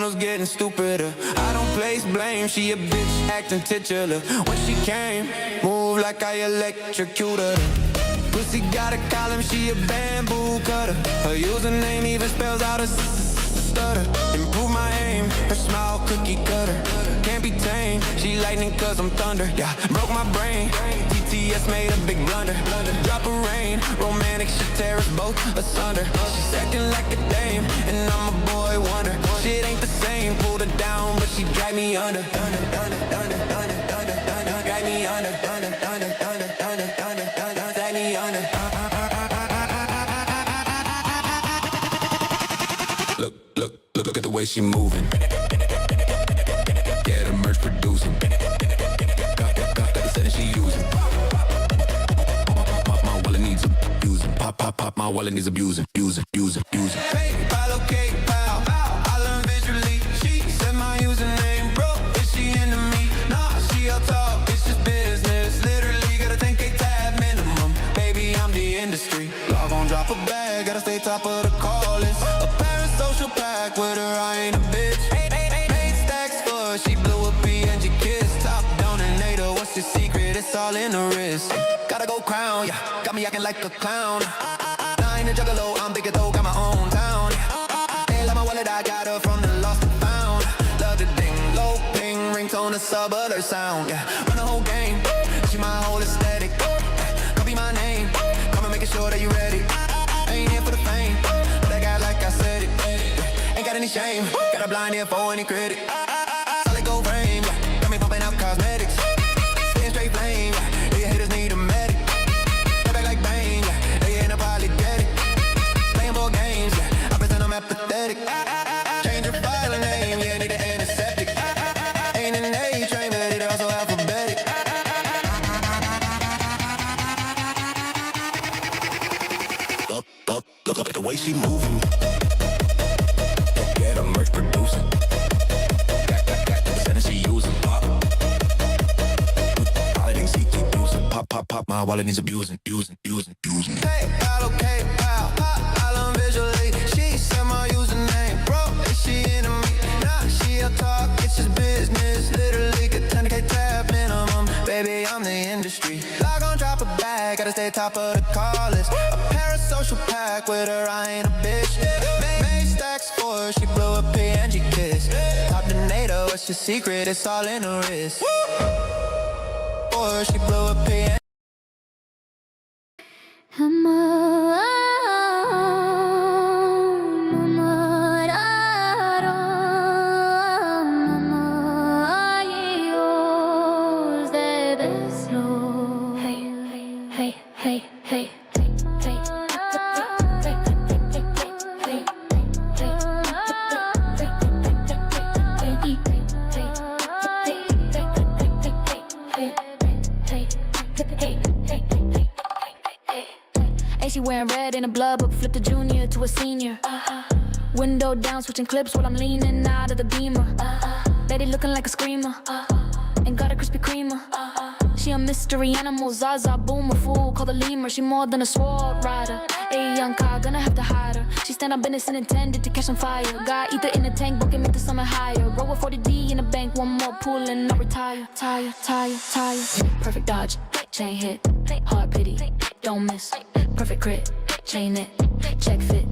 criminals getting stupider. I don't place blame, she a bitch acting titular. When she came, move like I electrocuted her. Pussy got a column, she a bamboo cutter. Her username even spells out a stutter. Improve my aim, her smile cookie cutter. Can't be tamed, she lightning cause I'm thunder. Yeah, broke my brain, TTS made a big blunder. Drop of rain, romantic shit tear us both asunder. She's acting like a dame, and I'm a boy wonder. Shit ain't the same, pulled her down, but she dragged me under. Drag me under, drag me under. Look at the way she moving. Yeah, the merch producing. Got the setting she using. My wallet needs abusing. Pop, my wallet needs abusing. PayPal, okay, pal. I learn visually. She said my username, bro. Is she into me? Nah, she up top. It's just business. Literally got a 10K tab minimum. Baby, I'm the industry. Log on, drop a bag. Gotta stay top of the call list. A parasocial pack with her, I ain't a bitch. Made stacks for her. She blew a PNG kiss. Top donator. What's your secret? It's all in the wrist. Gotta go crown, yeah. Got me acting like a clown. Nine a juggalo, I'm bigger though, got my own town. Ain't like my wallet, I got her from the lost and found. Love the ding, low ping, ringtone, the sub alert sound. Yeah, run the whole game, she my whole aesthetic. Copy my name, come and making sure that you ready. I ain't here for the fame, but I got like I said it. Ain't got any shame, got a blind ear for any critic. Solid gold frame, yeah. Got me pumping out cosmetics. Staying straight flame, yeah. Do your haters need a medic? Step back like Bane, yeah. They ain't apologetic. Playing board games, yeah. I pretend I'm apathetic. Change your file name, yeah. Need an antiseptic. Ain't an A-train, but it also alphabetic. Look at the way she moving. Yeah, the merch producing. Got the setting she using. Pop. All I think she keep using. Pop, my wallet needs abusing. PayPal, okay, pal. I learn visually. She said my username, bro. Is she into me? Nah, she up top. It's just business. Literally get 10K tab minimum. Baby, I'm the industry. Log on, drop a bag. Gotta stay top of the call list. A parasocial pack with her, I ain't a bitch. Made stacks for her, she blew a PNG kiss. Top donator, what's your secret? It's all in her wrist. For her, she blew a PNG. She wearing red in the blood, but flipped a junior to a senior. Window down, switching clips while I'm leaning out of the Beamer. Lady looking like a screamer, and got a Krispy Kremer. She a mystery animal, Zaza, boomer, fool, call the lemur. She more than a sword rider. A young car, gonna have to hide her. She stand on business and intended to catch on fire. Got ether in the tank, booking me to summon higher. Roll with 40D in the bank, one more pull and I retire. Tire. Perfect dodge, chain hit, hard pity, don't miss. Perfect crit, chain it, check fit.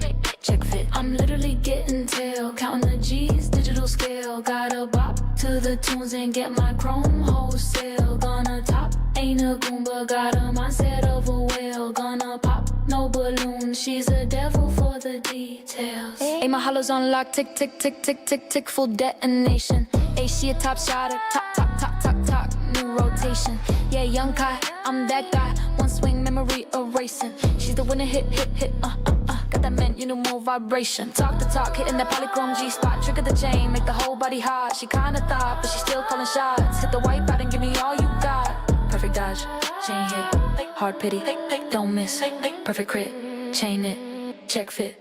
I'm literally getting tail, counting the G's, digital scale. Gotta bop to the tunes and get my chrome wholesale. Gonna top, ain't a goomba, got a mindset of a whale. Gonna pop, no balloon, she's a devil for the details. Ayy, my hollows on lock, tick, full detonation. Ayy, she a top shotter, talk, new rotation. Yeah, young Kai, I'm that guy, one swing memory erasing. She's the winner, hit, got that man, you know, more vibration. Talk the talk, hitting that polychrome G-spot. Trigger the chain, make the whole body hot. She kinda thought, but she still calling shots. Hit the white out and give me all you got. Perfect dodge, chain hit, hard pity, don't miss. Perfect crit, chain it, check fit.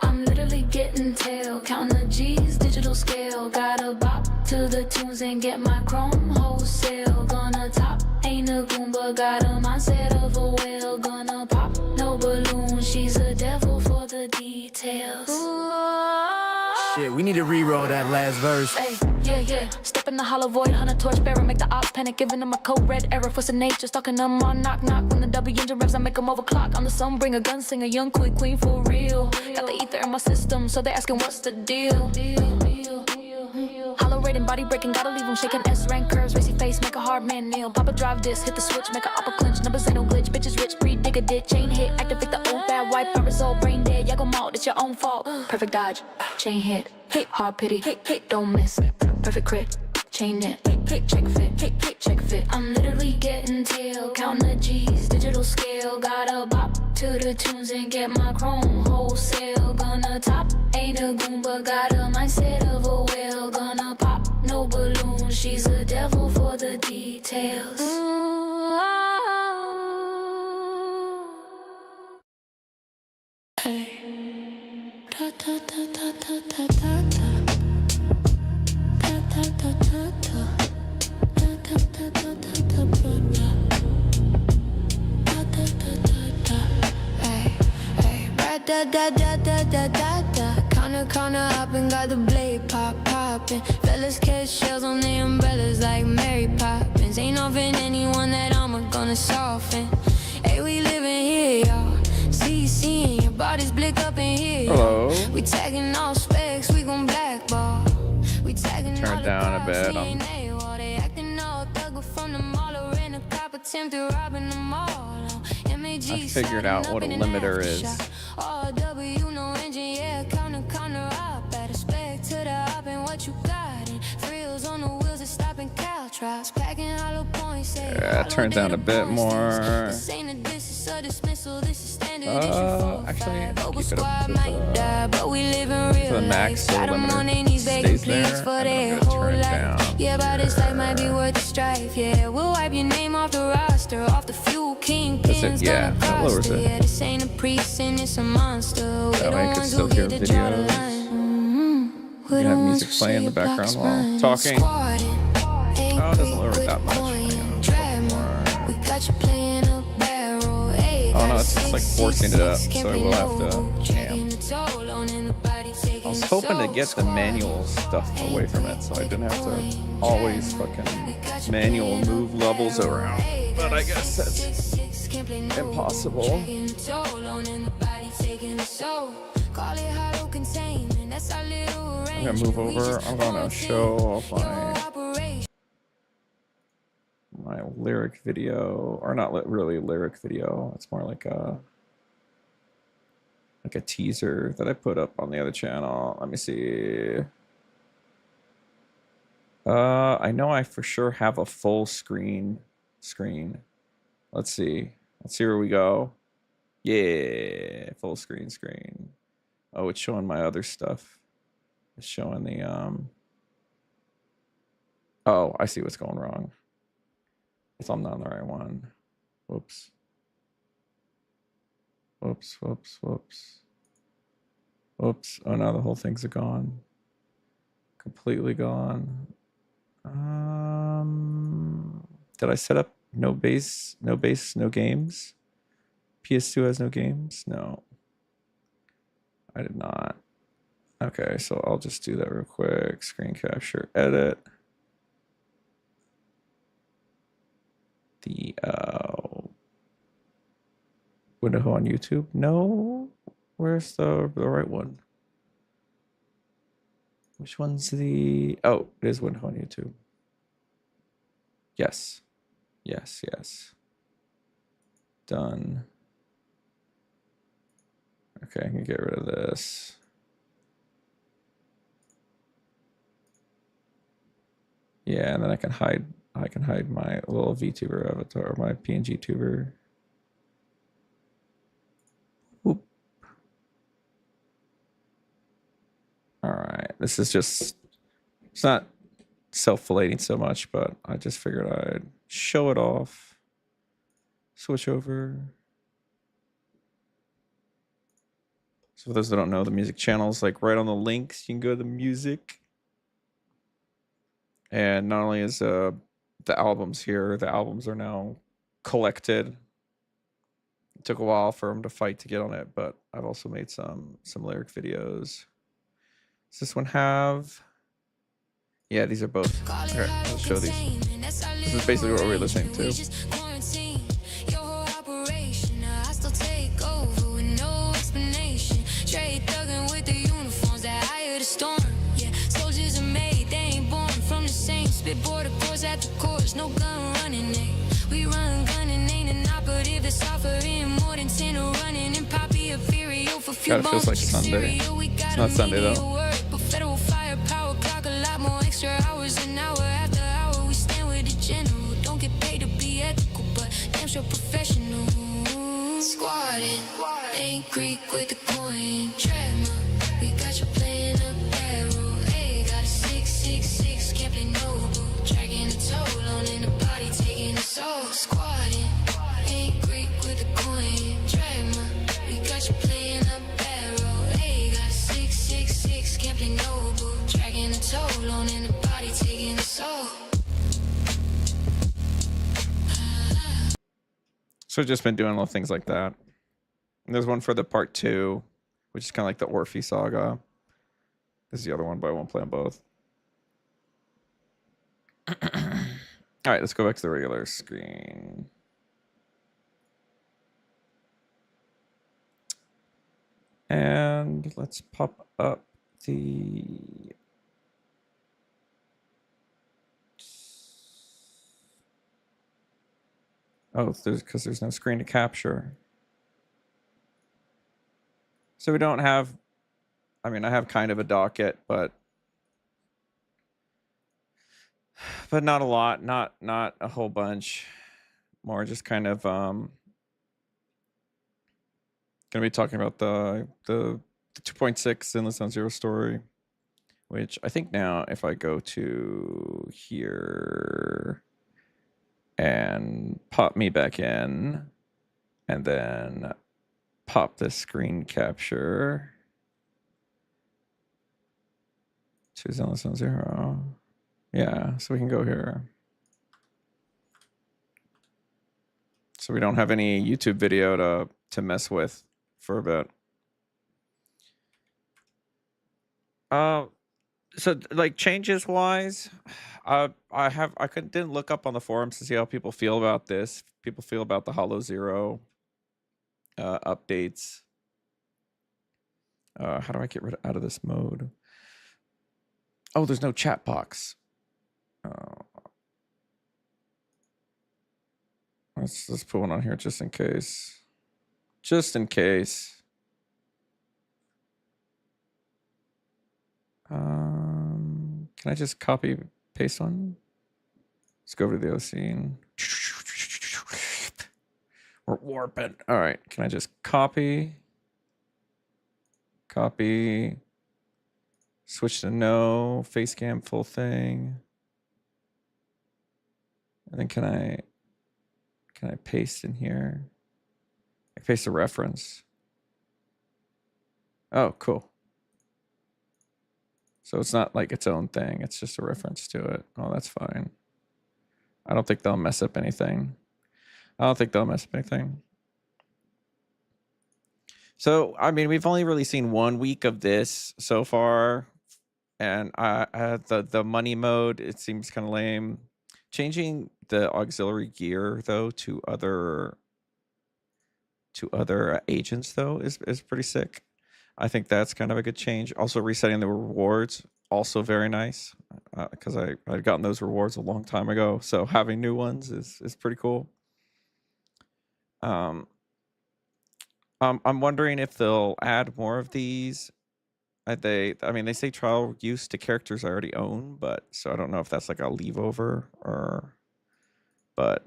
I'm literally getting tail, counting the G's, digital scale. Gotta bop to the tunes and get my chrome wholesale. Gonna top, ain't a goomba, got a mindset of a whale. Gonna pop, no balloon, she's a devil for the details. Ooh. Shit, we need to re-roll that last verse. Hey, yeah. Step in the hollow void, hunter torch bearer, make the ops panic, giving them a code red error. Force of nature, stalking them on knock. When the W engine revs, I make them overclock. I'm the sun, bring a gun, sing a young queen for real. Got the ether in my system, so they asking what's the deal. Hollow rating, body breaking, gotta leave them shaking. S-rank curves, racy face, make a hard man kneel. Papa drive this, hit the switch, make a upper clinch. Numbers ain't no glitch, bitches rich, breed, dig a ditch. Chain hit, activate the old bad wipe, power resolve, brain dead. Y'all go malt, it's your own fault. Perfect dodge, chain hit, hard pity, don't miss. Perfect crit, chain it, check fit, check fit. I'm literally getting tail, counting the G's, digital scale. Gotta bop to the tunes and get my chrome wholesale. Gonna top, ain't a goon, but got a mindset of a whale. Gonna pop, no balloon, she's a devil for the details. Hey. Da, da, da, da, da, da, da, da. Da, da, da, da, da. Da, da, da, da, da, da, da. Da, da, da, da, da. Hey. Da, da, da, da, da, da, da. Counter up and got the blade poppin'. Fellas catch shells on their umbrellas like Mary Poppins. Ain't offering anyone that I'm gonna soften. Hey, we living here, y'all. Seeing your bodies blick up in here. Hello. We tagging all specs, we gon' blackball. We tagging Turn it down a bit. They acting all thugger from the mall or in a cop attempted robbing them all. I figured out what a limiter is. W, no engine, yeah, counter up. Better spec to the up and what you got. And frills on the wheels of stopping Caltrops. Packing hollow points. Yeah, turn down a bit more. Actually, keep it up to the max so the limiter stays there, and I'm gonna turn it down. Yeah, but this life might be worth the strife. Yeah, we'll wipe your name off the roster, off the fuel kingpins. Yeah, that lowers it. Yeah, this ain't a priest and it's a monster. That way I can still hear videos. You can have music playing in the background while talking. Oh, it doesn't lower it that much. We got you playing a barrel. Oh no, it's just like forcing it up, so I will have to jam. I was hoping to get the manual stuff away from it, so I didn't have to always fucking manual move levels around. But I guess that's impossible. I'm gonna move over. I'm gonna show off my lyric video, or not really lyric video. It's more like a teaser that I put up on the other channel. Let me see. I know I for sure have a full screen. Let's see where we go. Yeah, full screen. Oh, it's showing my other stuff. It's showing the oh, I see what's going wrong. If I'm not on the right one. Whoops. Oh, now the whole thing's gone. Completely gone. Did I set up no bass, no games? PS2 has no games? No. I did not. Okay, so I'll just do that real quick. Screen capture, edit. The window on YouTube? No. Where's the right one? Which one's the... Oh, it is window on YouTube. Yes. Done. Okay, I can get rid of this. Yeah, and then I can hide my little VTuber avatar, my PNG tuber. Oop. All right, this is just, it's not self-filating so much, but I just figured I'd show it off. Switch over. So for those that don't know, the music channels, like right on the links, you can go to the music. And not only is the albums here, the albums are now collected. It took a while for them to fight to get on it, but I've also made some lyric videos. Does this one have? Yeah, these are both. Okay, I'll show these. This is basically what we're listening to. Border course at the course, no gun running. We run gunning, ain't an operative that's offering more than 10 or running. And Poppy a Furio for few Kinda feels like Sunday. It's not Sunday though. But federal firepower clock a lot more extra hours an hour after hour. We stand with the general. Don't get paid to be ethical, but damn sure professional. Squatting, ain't Greek with the coin. Treadmill, we got you playing a barrel. Hey, got a 666, can't play no. Dragging a toll on in the body, taking a soul. Squatting, ain't Greek with the coin. Treadmill, we got you playing a barrel. Hey, got a 666, can't play no. Dragging a toll on in the body, taking a soul. So I've just been doing little things like that. And there's one for the part 2, which is kind of like the Orphe saga. This is the other one, but I won't play them both. All right, let's go back to the regular screen. And let's pop up the... Oh, because there's no screen to capture. So we don't have, I mean, I have kind of a docket, but not a lot, not a whole bunch. More just kind of gonna be talking about the 2.6 Endless on Zero story, which I think now if I go to here and pop me back in and then pop the screen capture to Endless on Zero. Yeah, so we can go here. So we don't have any YouTube video to mess with for a bit. So like changes wise, didn't look up on the forums to see how people feel about this. People feel about the Hollow Zero updates. How do I get out of this mode? Oh, there's no chat box. Let's put one on here just in case. Just in case. Can I just copy paste one? Let's go over to the other scene. We're warping. All right. Can I just copy? Copy. Switch to no. Face cam full thing. And then can I paste in here? I paste a reference. Oh, cool. So it's not like its own thing. It's just a reference to it. Oh, that's fine. I don't think they'll mess up anything. So, I mean, we've only really seen 1 week of this so far. And the money mode, it seems kind of lame. Changing the auxiliary gear, though, to other agents, though, is pretty sick. I think that's kind of a good change. Also, resetting the rewards, also very nice, because I'd gotten those rewards a long time ago. So having new ones is pretty cool. I'm wondering if they'll add more of these. I mean, they say trial use to characters I already own, but so I don't know if that's like a leave over or, but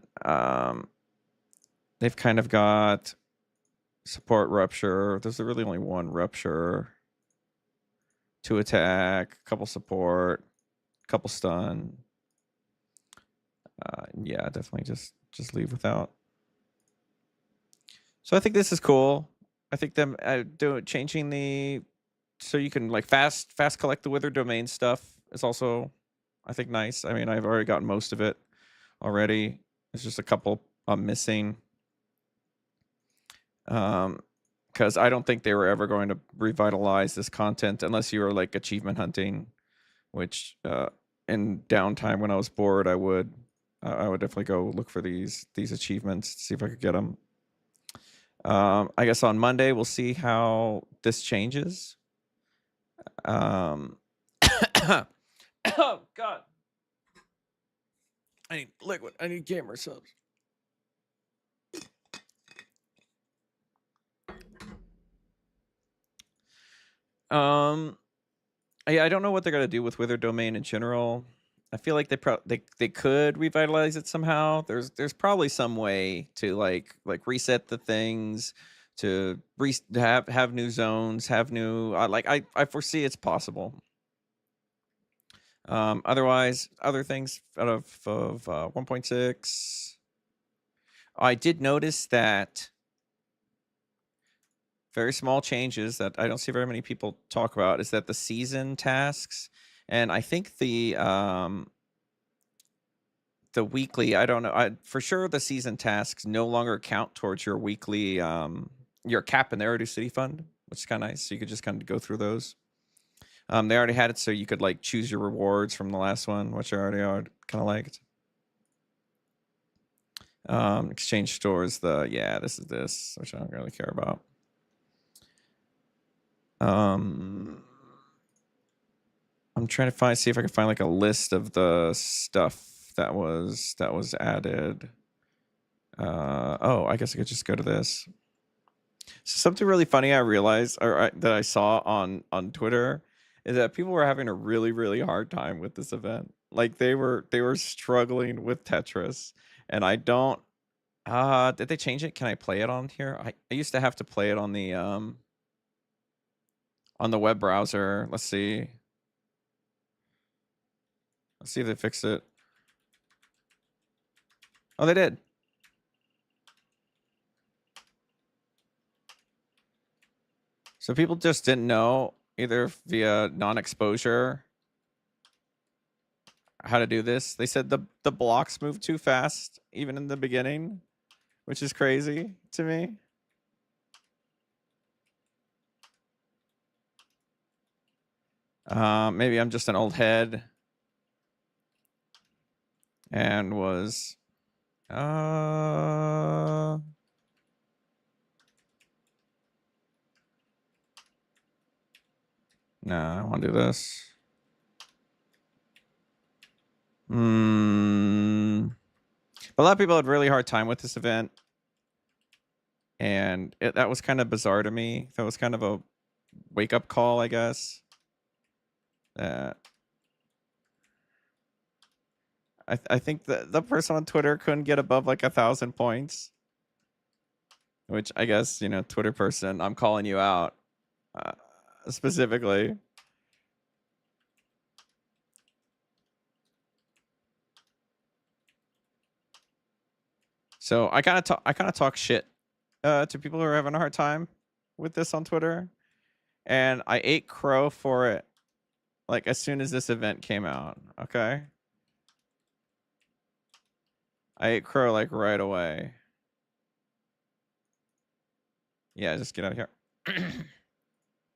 they've kind of got support rupture. There's really only one rupture, 2 attack, couple support, couple stun. Yeah, definitely just leave without. So I think this is cool. I think them changing the so you can like fast collect the Wither domain stuff is also, I think, nice. I mean, I've already gotten most of it already. There's just a couple I'm missing. Kind because I don't think they were ever going to revitalize this content unless you were like achievement hunting, which in downtime when I was bored, I would definitely go look for these achievements to see if I could get them. I guess on Monday we'll see how this changes. Oh God, I need liquid. I need gamer subs. Yeah, I don't know what they're gonna do with Wither Domain in general. I feel like they could revitalize it somehow. There's probably some way to like reset the things, to have new zones, have new I foresee it's possible. Otherwise, other things out of 1.6, I did notice that very small changes that I don't see very many people talk about is that the season tasks, and I think the weekly, I don't know, for sure the season tasks no longer count towards your weekly your cap in the Eridu City Fund, which is kind of nice. So you could just kind of go through those. They already had it so you could like choose your rewards from the last one, which I already kind of liked. Exchange stores, this is this, which I don't really care about. I'm trying to see if I can find like a list of the stuff that was added. Oh, I guess I could just go to this. So something really funny I realized, that I saw on Twitter, is that people were having a really hard time with this event. Like they were struggling with Tetris, and I don't. Did they change it? Can I play it on here? I used to have to play it on the web browser. Let's see. Let's see if they fixed it. Oh, they did. So people just didn't know, either via non-exposure, how to do this. They said the blocks move too fast, even in the beginning, which is crazy to me. Maybe I'm just an old head and was no, I want to do this. A lot of people had really hard time with this event, and that was kind of bizarre to me. That was kind of a wake-up call, I guess. I think the person on Twitter couldn't get above like 1,000 points, which I guess, you know, Twitter person, I'm calling you out specifically. So I kind of talk shit to people who are having a hard time with this on Twitter, and I ate crow for it like as soon as this event came out. Okay, I ate crow like right away. Yeah, just get out of here.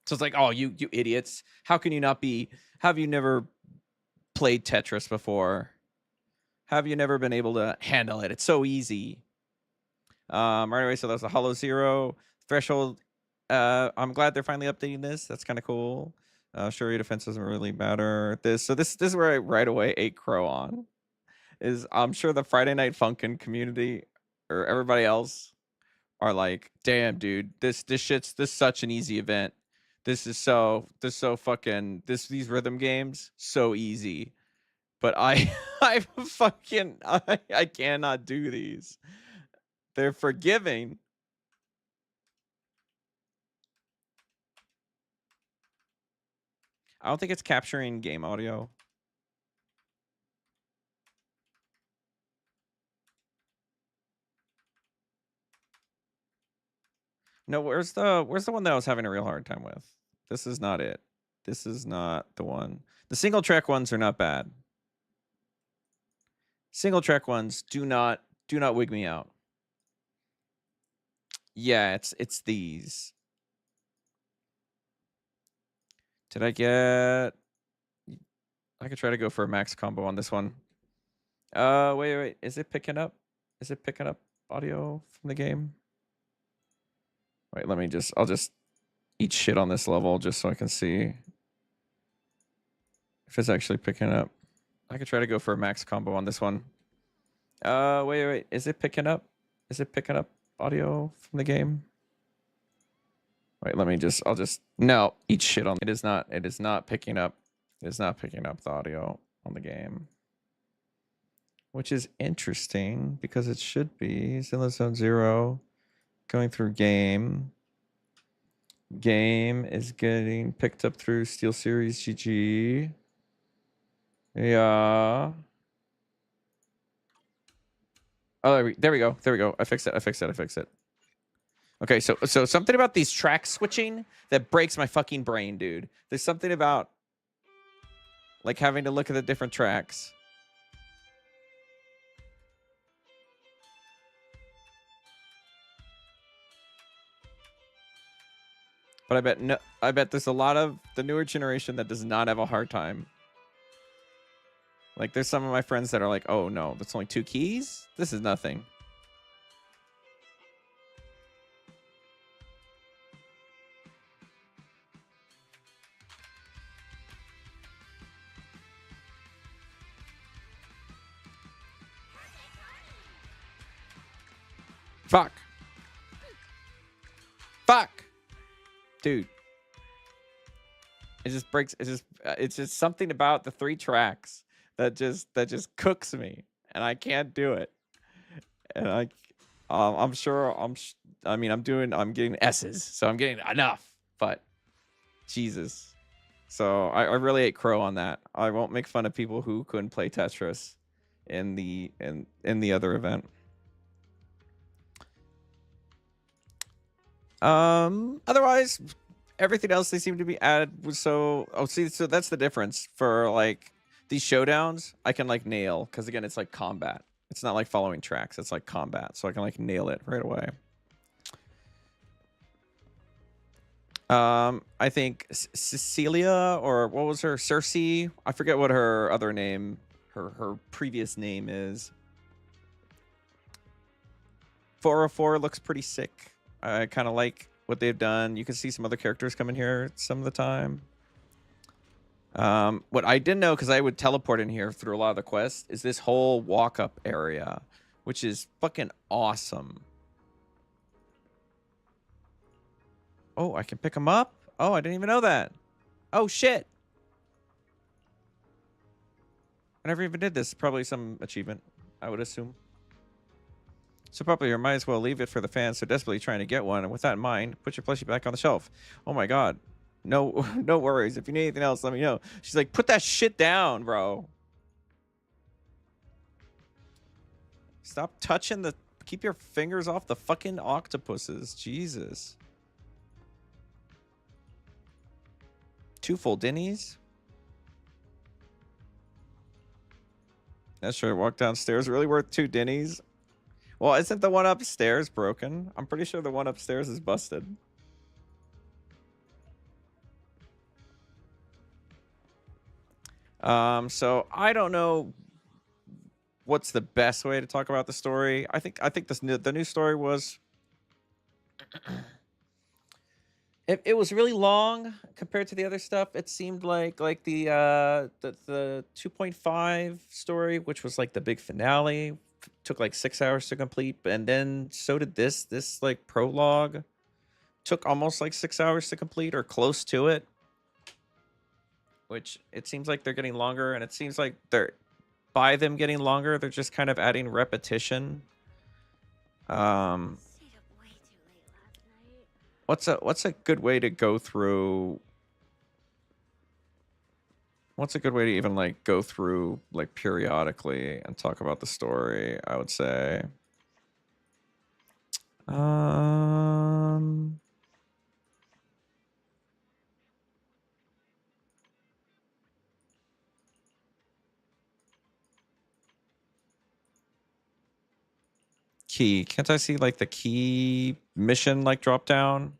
So it's like, oh, you idiots! How can you not be? Have you never played Tetris before? Have you never been able to handle it? It's so easy. Right away, so that's a Hollow Zero threshold. I'm glad they're finally updating this. That's kind of cool. Sure, your defense doesn't really matter. This is where I right away ate crow on. I'm sure the Friday Night Funkin' community or everybody else are like, damn, dude, this shit's such an easy event. These rhythm games so easy. But I cannot do these. They're forgiving. I don't think it's capturing game audio. No, where's the one that I was having a real hard time with? This is not it. This is not the one. The single track ones are not bad. Single track ones do not wig me out. Yeah, it's these. Did I get... I could try to go for a max combo on this one. Wait. Is it picking up? Is it picking up audio from the game? Wait, let me just... I'll just eat shit on this level just so I can see if it's actually picking up. I could try to go for a max combo on this one. Wait. Is it picking up? Is it picking up audio from the game? Wait, let me just... I'll just... No, eat shit on... It is not picking up... It is not picking up the audio on the game. Which is interesting, because it should be. It's in the zone 0. Going through game. Game is getting picked up through Steel Series GG. Yeah. Oh, there we go. I fixed it. Okay, so something about these track switching that breaks my fucking brain, dude. There's something about like having to look at the different tracks. But I bet there's a lot of the newer generation that does not have a hard time. Like, there's some of my friends that are like, oh no, that's only 2 keys? This is nothing. Fuck. Dude. It just breaks. It's just something about the 3 tracks that just cooks me, and I can't do it. And I'm sure I'm getting S's, so I'm getting enough, but Jesus. So I really ate crow on that. I won't make fun of people who couldn't play Tetris in the other event. Otherwise, everything else they seem to be added. So that's the difference for like these showdowns. I can like nail, because again, it's like combat. It's not like following tracks. It's like combat, so I can like nail it right away. I think Cecilia, or what was her, Cersei? I forget what her other name, her previous name is. 404 looks pretty sick. I kind of like what they've done. You can see some other characters come in here some of the time. What I didn't know, because I would teleport in here through a lot of the quests, is this whole walk-up area, which is fucking awesome. Oh, I can pick them up? Oh, I didn't even know that. Oh, shit. I never even did this. Probably some achievement, I would assume. So probably you might as well leave it for the fans so desperately trying to get one. And with that in mind, put your plushie back on the shelf. Oh my god. No, no worries. If you need anything else, let me know. She's like, put that shit down, bro. Stop touching the... Keep your fingers off the fucking octopuses. Jesus. 2 full dinnies. That's sure. Walk downstairs. Really worth 2 dinnies. Well, isn't the one upstairs broken? I'm pretty sure the one upstairs is busted. So I don't know what's the best way to talk about the story. I think the new story was it was really long compared to the other stuff. It seemed like the 2.5 story, which was like the big finale, took like 6 hours to complete, and then so did this like prologue took almost like 6 hours to complete, or close to it, which it seems like they're getting longer, and it seems like by them getting longer, they're just kind of adding repetition. What's a good way to go through? What's a good way to even like go through like periodically and talk about the story? I would say. Key. Can't I see like the key mission like drop down?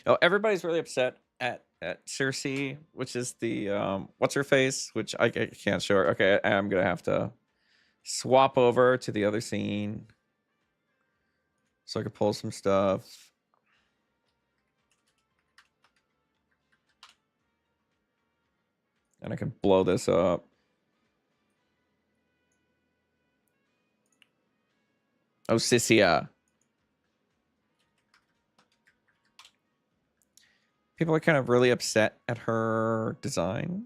Oh, everybody's really upset at Cersei, which is the what's her face, which I can't show her. Okay, I'm gonna have to swap over to the other scene so I can pull some stuff. And I can blow this up. Oh, Sissia. People are kind of really upset at her design.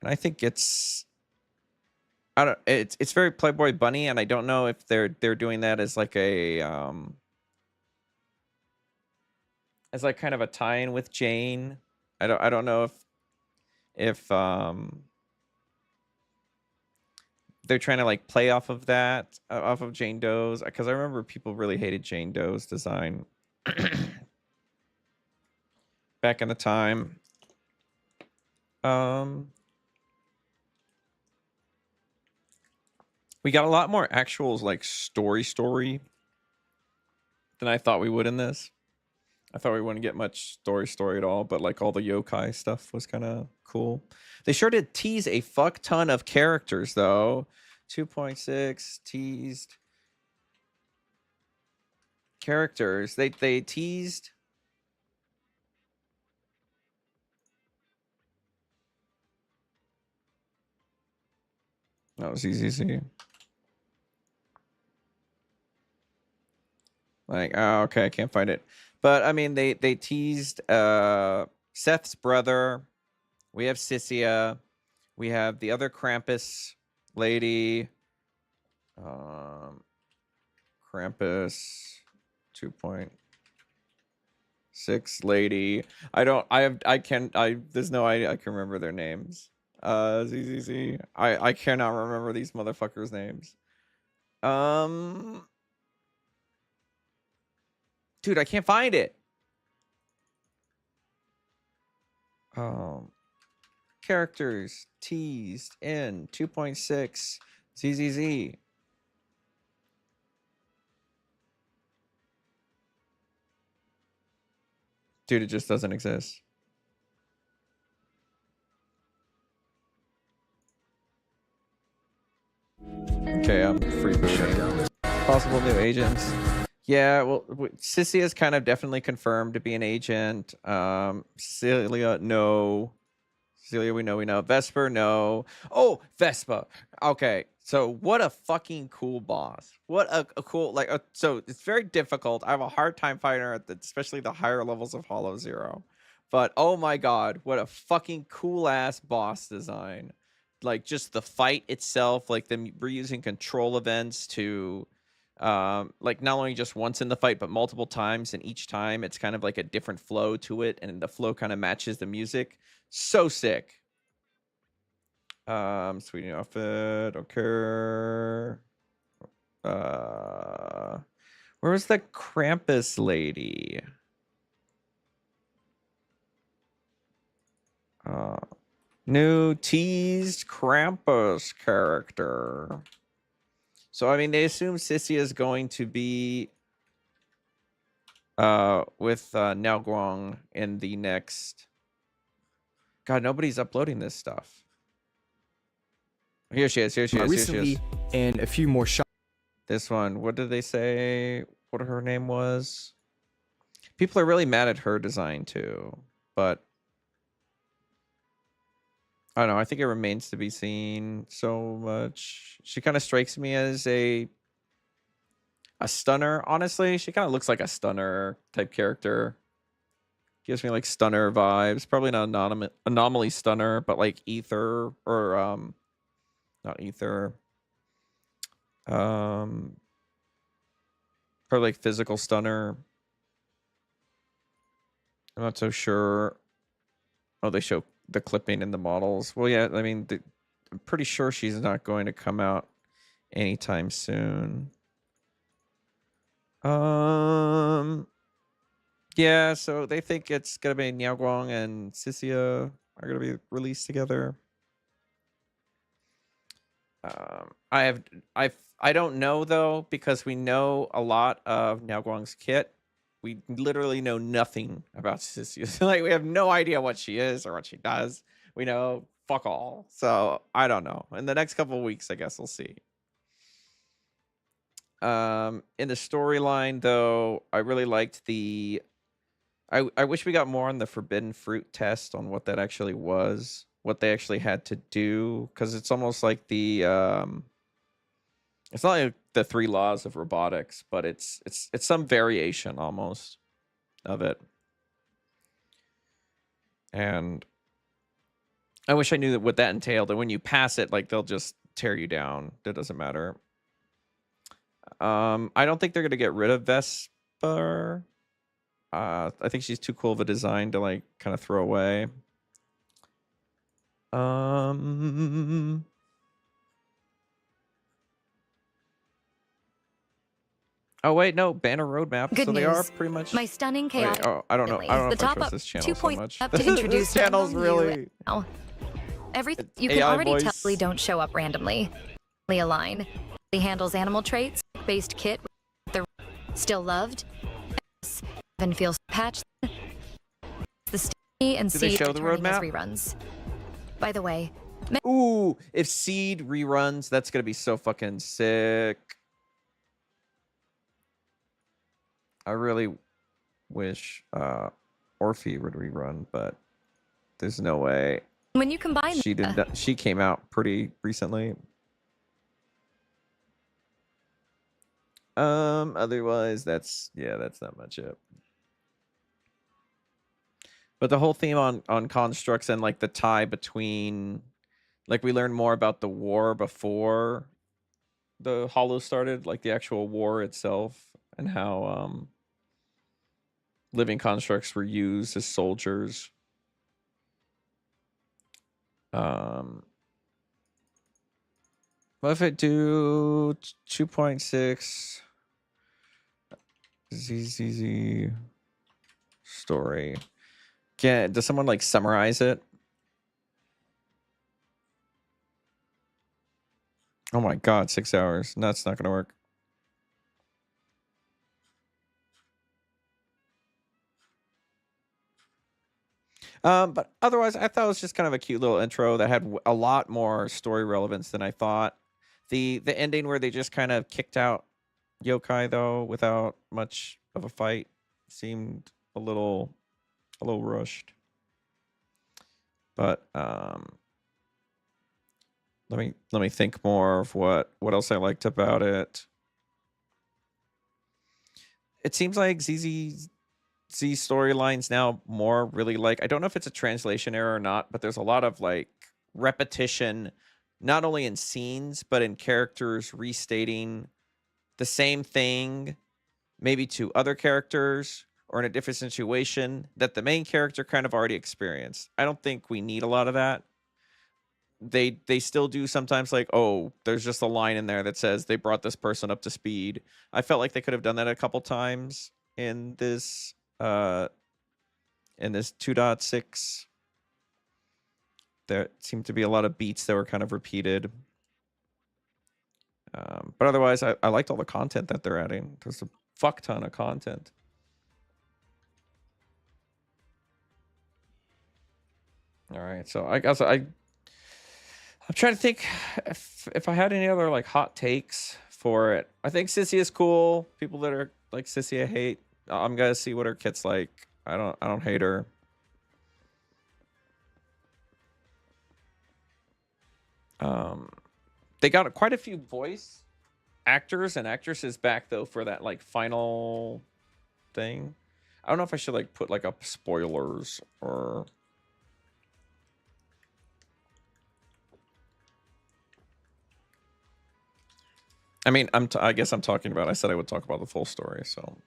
And I think it's it's very Playboy Bunny, and I don't know if they're doing that as like a as like kind of a tie-in with Jane. I don't know if they're trying to like play off of that, off of Jane Doe's, because I remember people really hated Jane Doe's design back in the time. We got a lot more actual like story than I thought we would in this. I thought we wouldn't get much story at all, but like all the yokai stuff was kind of cool. They sure did tease a fuck ton of characters though. 2.6 teased characters. They teased ZZZ. Like, oh, okay, I can't find it. But I mean, they teased Seth's brother. We have Sissia. We have the other Krampus lady. Krampus 2.6 lady. There's no idea I can remember their names. ZZZ. I cannot remember these motherfuckers' names. Dude, I can't find it. Characters teased in 2.6 ZZZ. Dude, it just doesn't exist. Okay, I'm free booting. Possible new agents. Yeah, well, Sissy is kind of definitely confirmed to be an agent. Celia, no. Celia, we know. Vesper, no. Oh, Vespa. Okay, so what a fucking cool boss. What a cool, like, so it's very difficult. I have a hard time fighting her at especially the higher levels of Hollow Zero. But oh my god, what a fucking cool ass boss design. Like just the fight itself, like them reusing control events to like not only just once in the fight but multiple times, and each time it's kind of like a different flow to it, and the flow kind of matches the music. So sick. Sweetie outfit, don't care. Where was the Krampus lady? New teased Krampus character. So, I mean, they assume Sissy is going to be with Naoguang in the next... God, nobody's uploading this stuff. Here she is, Recently, and a few more shots. This one, what did they say? What her name was? People are really mad at her design too, but... I don't know. I think it remains to be seen so much. She kind of strikes me as a stunner. Honestly, she kind of looks like a stunner type character. Gives me like stunner vibes. Probably not anomaly stunner, but like ether or not ether. Probably like physical stunner. I'm not so sure. Oh, they show the clipping in the models. Well, yeah, I mean, I'm pretty sure she's not going to come out anytime soon. Yeah, so they think it's gonna be Niaoguang and Sissia are gonna be released together. I don't know though, because we know a lot of Niaoguang's kit. We literally know nothing about Sissy. Like, we have no idea what she is or what she does. We know fuck all. So I don't know. In the next couple of weeks, I guess we'll see. In the storyline, though, I really liked the. I wish we got more on the forbidden fruit test on what that actually was, what they actually had to do, because it's almost like the. It's not like the 3 laws of robotics, but it's some variation almost of it. And I wish I knew what that entailed. And when you pass it, like, they'll just tear you down. That doesn't matter. I don't think they're gonna get rid of Vesper. I think she's too cool of a design to like kind of throw away. Oh wait, no, banner roadmap. Good so news. they are pretty much. My stunning chaotic. Wait, oh, I don't know. I don't know the if I top trust up this channel 2 so point much. up to introduce This channel's really. Everything you can AI already voice. tell Lee don't show up randomly. Lee align. Lee handles animal traits based kit. The still loved. Even feels patched. The Steamy and Did they Seed show the returning as roadmap? reruns. By the way, Ooh, if Seed reruns, that's gonna be so fucking sick. I really wish Orphe would rerun, but there's no way. when you combine She did. She came out pretty recently. Otherwise, that's not much it. But the whole theme on constructs and like the tie between, like, we learned more about the war before the Hollow started, like the actual war itself, and how living constructs were used as soldiers. What if I do 2.6 ZZZ story? Does someone like summarize it? Oh my god, 6 hours. No, it's not gonna work. But otherwise, I thought it was just kind of a cute little intro that had a lot more story relevance than I thought. The ending where they just kind of kicked out Yokai, though, without much of a fight, seemed a little rushed. But let me think more of what else I liked about it. It seems like ZZZ storylines now more really like, I don't know if it's a translation error or not, but there's a lot of like repetition, not only in scenes but in characters restating the same thing, maybe to other characters or in a different situation that the main character kind of already experienced. I don't think we need a lot of that. They still do sometimes, like, oh, there's just a line in there that says they brought this person up to speed. I felt like they could have done that a couple times in this 2.6. There seemed to be a lot of beats that were kind of repeated. But otherwise, I liked all the content that they're adding. There's a fuck ton of content. All right, so I guess I'm trying to think if I had any other like hot takes for it. I think Sissy is cool. People that are like Sissy I hate. I'm gonna see what her kit's like. I don't hate her. They got quite a few voice actors and actresses back though for that like final thing. I don't know if I should like put like up spoilers or. I mean, I guess I'm talking about. I said I would talk about the full story, so.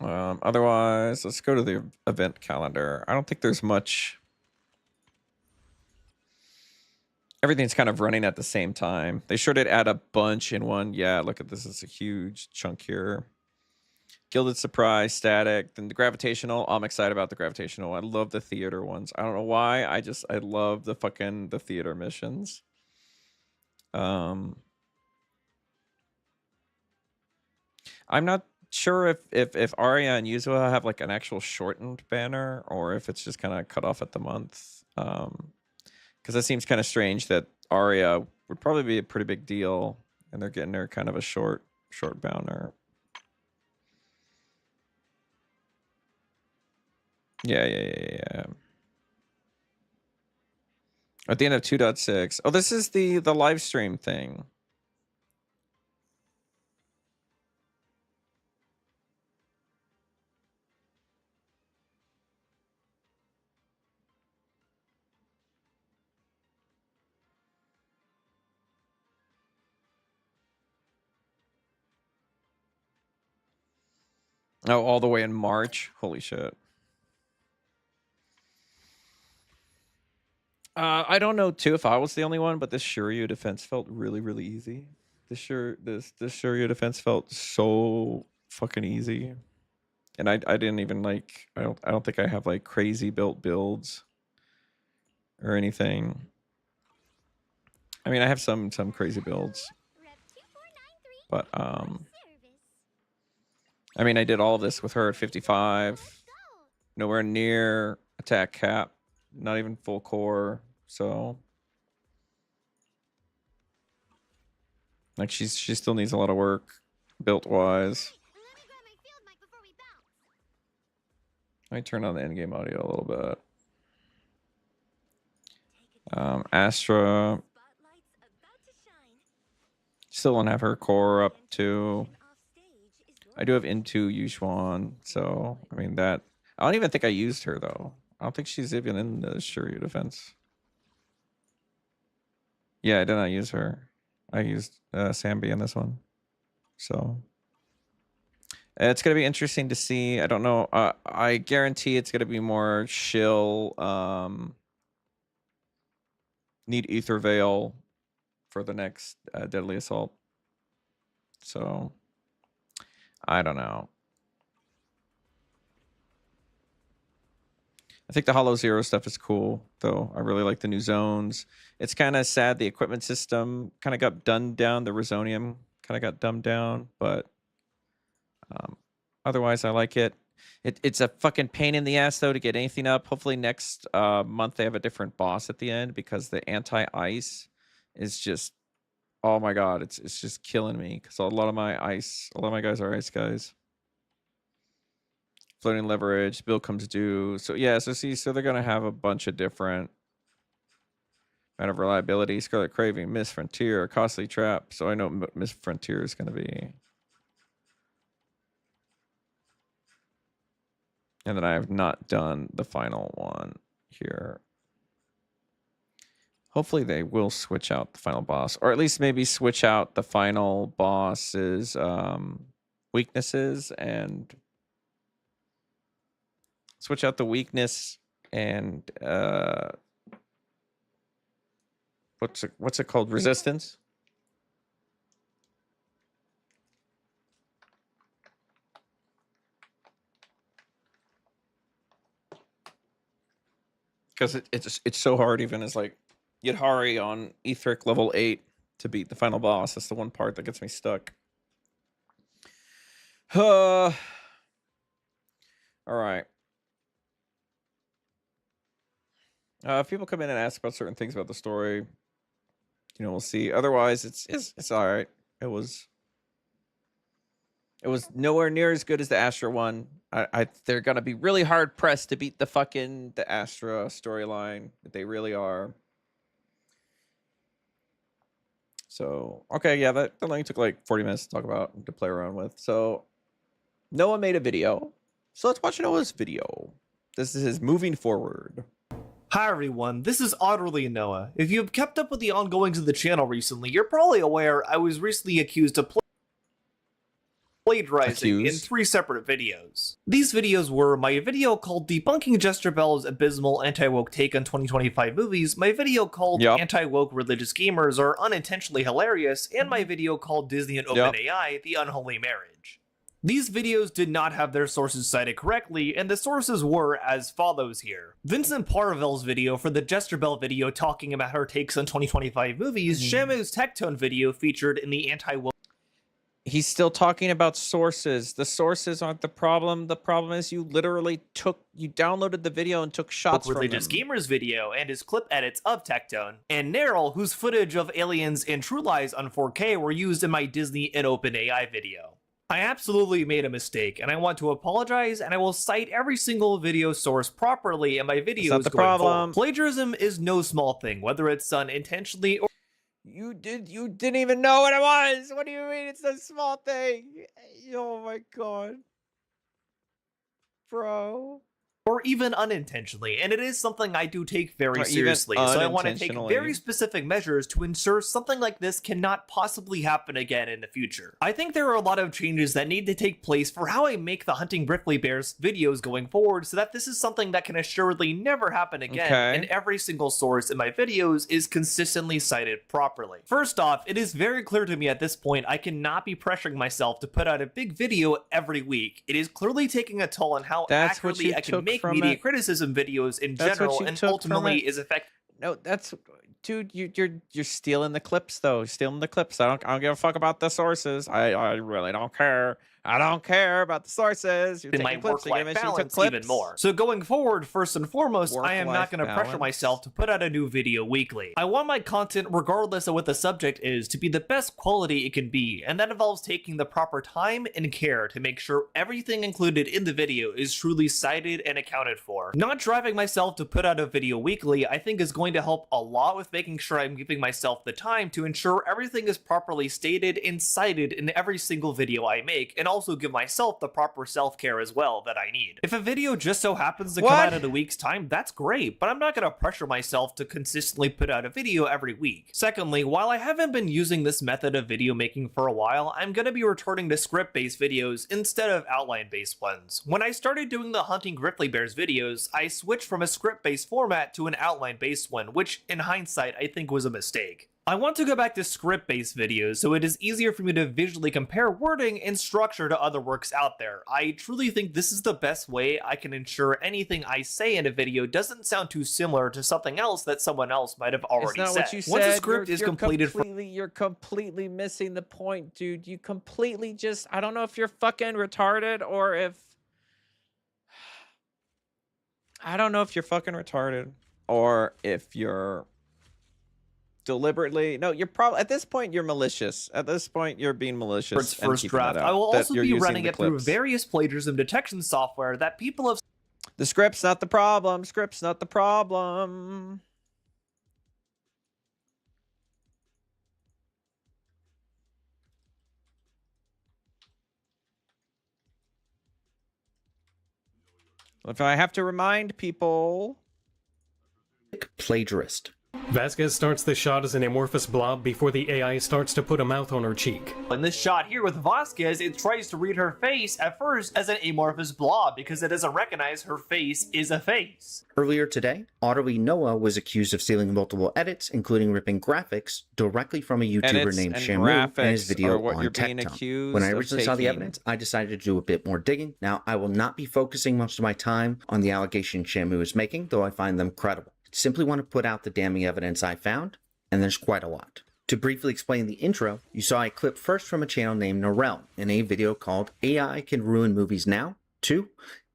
Otherwise, let's go to the event calendar. I don't think there's much. Everything's kind of running at the same time. They sure did add a bunch in one. Yeah, look at this. It's a huge chunk here. Gilded Surprise, Static, then the Gravitational. I'm excited about the Gravitational. I love the theater ones. I don't know why. I love the theater missions. I'm not sure if Arya and Yuzua have like an actual shortened banner or if it's just kind of cut off at the month. Because that seems kind of strange that Arya would probably be a pretty big deal, and they're getting her kind of a short banner. Yeah. At the end of 2.6. Oh, this is the live stream thing. Oh, all the way in March. Holy shit. I don't know too if I was the only one, but this Shiryu defense felt really easy. This Shiryu defense felt so fucking easy. And I didn't even like I don't think I have like crazy built builds or anything. I mean, I have some crazy builds. But I mean, I did all of this with her at 55. Nowhere near attack cap, not even full core. So like she still needs a lot of work built wise. Let me turn on the in-game audio a little bit. Astra still don't have her core up to. I do have into Yushuan, so I mean that I don't even think I used her though. I don't think she's even in the Shiryu defense. Yeah, I did not use her. I used Sambi in this one. So it's gonna be interesting to see. I don't know. I guarantee it's gonna be more chill. Need Ether Veil for the next Deadly Assault. So I don't know. I think the Hollow Zero stuff is cool, though. I really like the new zones. It's kind of sad the equipment system kind of got dumbed down. The Resonium kind of got dumbed down, but otherwise I like it. It's a fucking pain in the ass, though, to get anything up. Hopefully next month they have a different boss at the end, because the anti-ice is just, oh my god, it's just killing me, because a lot of my guys are ice guys. Floating leverage, bill comes due. So yeah, so they're gonna have a bunch of different amount of reliability. Scarlet Craving, Miss Frontier, Costly Trap. So I know Miss Frontier is gonna be. And then I have not done the final one here. Hopefully they will switch out the final boss, or at least maybe switch out the final boss's weaknesses, and switch out the weakness and what's it called? Resistance. Because it's so hard, even as like Yadhari on Etheric level 8 to beat the final boss. That's the one part that gets me stuck. All right. If people come in and ask about certain things about the story, you know, we'll see. Otherwise, it's all right. It was nowhere near as good as the Astra one. They're gonna be really hard pressed to beat the Astra storyline. They really are. So okay, yeah, that only took like 40 minutes to talk about and to play around with. So Noah made a video. So let's watch Noah's video. This is his moving forward. Hi everyone, this is Otterly Noah. If you've kept up with the ongoings of the channel recently, you're probably aware I was recently accused of plagiarizing in 3 separate videos. These videos were my video called Debunking Jester Bell's Abysmal Anti-Woke Take on 2025 Movies, my video called Anti-Woke Religious Gamers Are Unintentionally Hilarious, and my video called Disney and OpenAI, The Unholy Marriage. These videos did not have their sources cited correctly, and the sources were as follows here. Vincent Parvel's video for the Jester Bell video talking about her takes on 2025 movies, Shamu's Tectone video featured in the Anti-Woke He's still talking about sources. The sources aren't the problem. The problem is you literally downloaded the video and took shots from Religious Gamer's video and his clip edits of Tectone, and Neryl, whose footage of aliens and True Lies on 4K were used in my Disney and OpenAI video. I absolutely made a mistake, and I want to apologize, and I will cite every single video source properly in my videos going forward. Plagiarism is no small thing, whether it's done intentionally or... You didn't even know what it was. What do you mean it's a small thing? Oh my god. Bro. Or even unintentionally, and it is something I do take very seriously, so I want to take very specific measures to ensure something like this cannot possibly happen again in the future. I think there are a lot of changes that need to take place for how I make the Hunting Grizzly Bears videos going forward, so that this is something that can assuredly never happen again, and every single source in my videos is consistently cited properly. First off, it is very clear to me at this point I cannot be pressuring myself to put out a big video every week. It is clearly taking a toll on how accurately I can make media criticism videos in general, and ultimately is effective. No, that's, dude, you're stealing the clips though. Stealing the clips. I don't give a fuck about the sources. I really don't care. I don't care about the sources. You're in my work-life balance even more. So going forward, first and foremost, I am not going to pressure myself to put out a new video weekly. I want my content, regardless of what the subject is, to be the best quality it can be, and that involves taking the proper time and care to make sure everything included in the video is truly cited and accounted for. Not driving myself to put out a video weekly, I think, is going to help a lot with making sure I'm giving myself the time to ensure everything is properly stated and cited in every single video I make, and also give myself the proper self-care as well that I need. If a video just so happens to come out in a week's time, that's great, but I'm not going to pressure myself to consistently put out a video every week. Secondly, while I haven't been using this method of video making for a while, I'm going to be returning to script-based videos instead of outline-based ones. When I started doing the Hunting Grizzly Bears videos, I switched from a script-based format to an outline-based one, which in hindsight I think was a mistake. I want to go back to script-based videos so it is easier for me to visually compare wording and structure to other works out there. I truly think this is the best way I can ensure anything I say in a video doesn't sound too similar to something else that someone else might have already said. What you said. Once a script is completed, you're completely missing the point, dude. You completely just, I don't know if you're fucking retarded or if... I don't know if you're fucking retarded or if you're... deliberately, no, you're probably, at this point you're malicious. At this point you're being malicious. For its first draft, I will also be running it through various plagiarism detection software that people have... The script's not the problem. Script's not the problem. If I have to remind people... Plagiarist. Vasquez starts the shot as an amorphous blob before the AI starts to put a mouth on her cheek. In this shot here with Vasquez, it tries to read her face at first as an amorphous blob because it doesn't recognize her face is a face. Earlier today, Ultra-Hoe was accused of stealing multiple edits, including ripping graphics directly from a YouTuber named Shamu and his video on Tectone. When I originally saw the evidence, I decided to do a bit more digging. Now, I will not be focusing most of my time on the allegations Shamu is making, though I find them credible. Simply want to put out the damning evidence I found, and there's quite a lot. To briefly explain the intro, you saw a clip first from a channel named Neryl in a video called AI Can Ruin Movies Now, 2,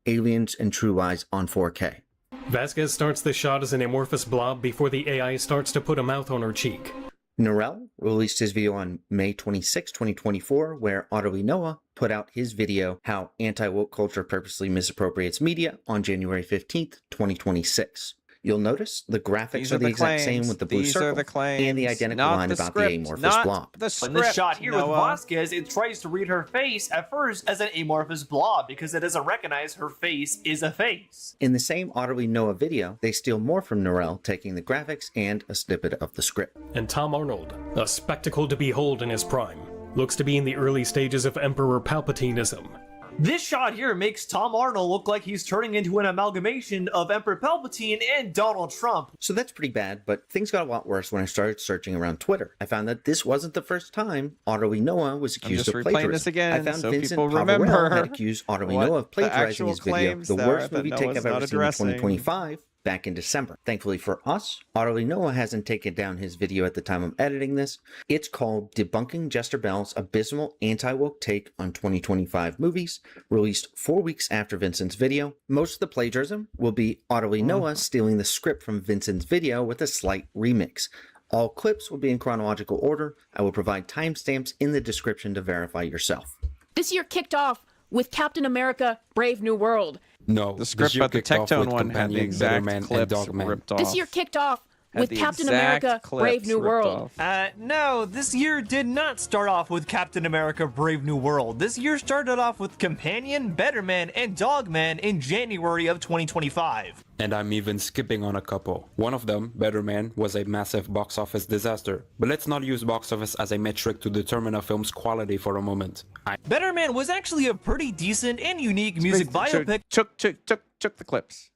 Aliens and True Lies on 4K. Vasquez starts the shot as an amorphous blob before the AI starts to put a mouth on her cheek. Neryl released his video on May 26, 2024, where Ultra-Hoe put out his video, How Anti-Woke Culture Purposely Misappropriates Media, on January 15th, 2026. You'll notice the graphics are the exact same with the blue circle and the identical line about the amorphous blob. In this shot here with Vasquez, it tries to read her face at first as an amorphous blob because it doesn't recognize her face is a face. In the same Ultra-Hoe video, they steal more from Neryl, taking the graphics and a snippet of the script. And Tom Arnold, a spectacle to behold in his prime, looks to be in the early stages of Emperor Palpatineism. This shot here makes Tom Arnold look like he's turning into an amalgamation of Emperor Palpatine and Donald Trump. So that's pretty bad, but things got a lot worse when I started searching around Twitter. I found that this wasn't the first time Ultra-Hoe was accused of plagiarism. This again, I found so Vincent people Pavarel remember had accused Ultra-Hoe of plagiarizing his video, The Worst Movie Take I've Ever Seen in 2025, back in December. Thankfully for us, Utterly Noah hasn't taken down his video at the time of editing this. It's called Debunking Jester Bell's Abysmal Anti-Woke Take on 2025 Movies, released 4 weeks after Vincent's video. Most of the plagiarism will be Utterly Noah stealing the script from Vincent's video with a slight remix. All clips will be in chronological order. I will provide timestamps in the description to verify yourself. This year kicked off with Captain America: Brave New World. No, the script about the Tectone one had the exact clips ripped off. This year kicked off with Captain America: Brave New World. No, this year did not start off with Captain America: Brave New World. This year started off with Companion, Better Man, and Dog Man in January of 2025. And I'm even skipping on a couple. One of them, Better Man, was a massive box office disaster. But let's not use box office as a metric to determine a film's quality for a moment. Better Man was actually a pretty decent and unique music biopic. Took the clips.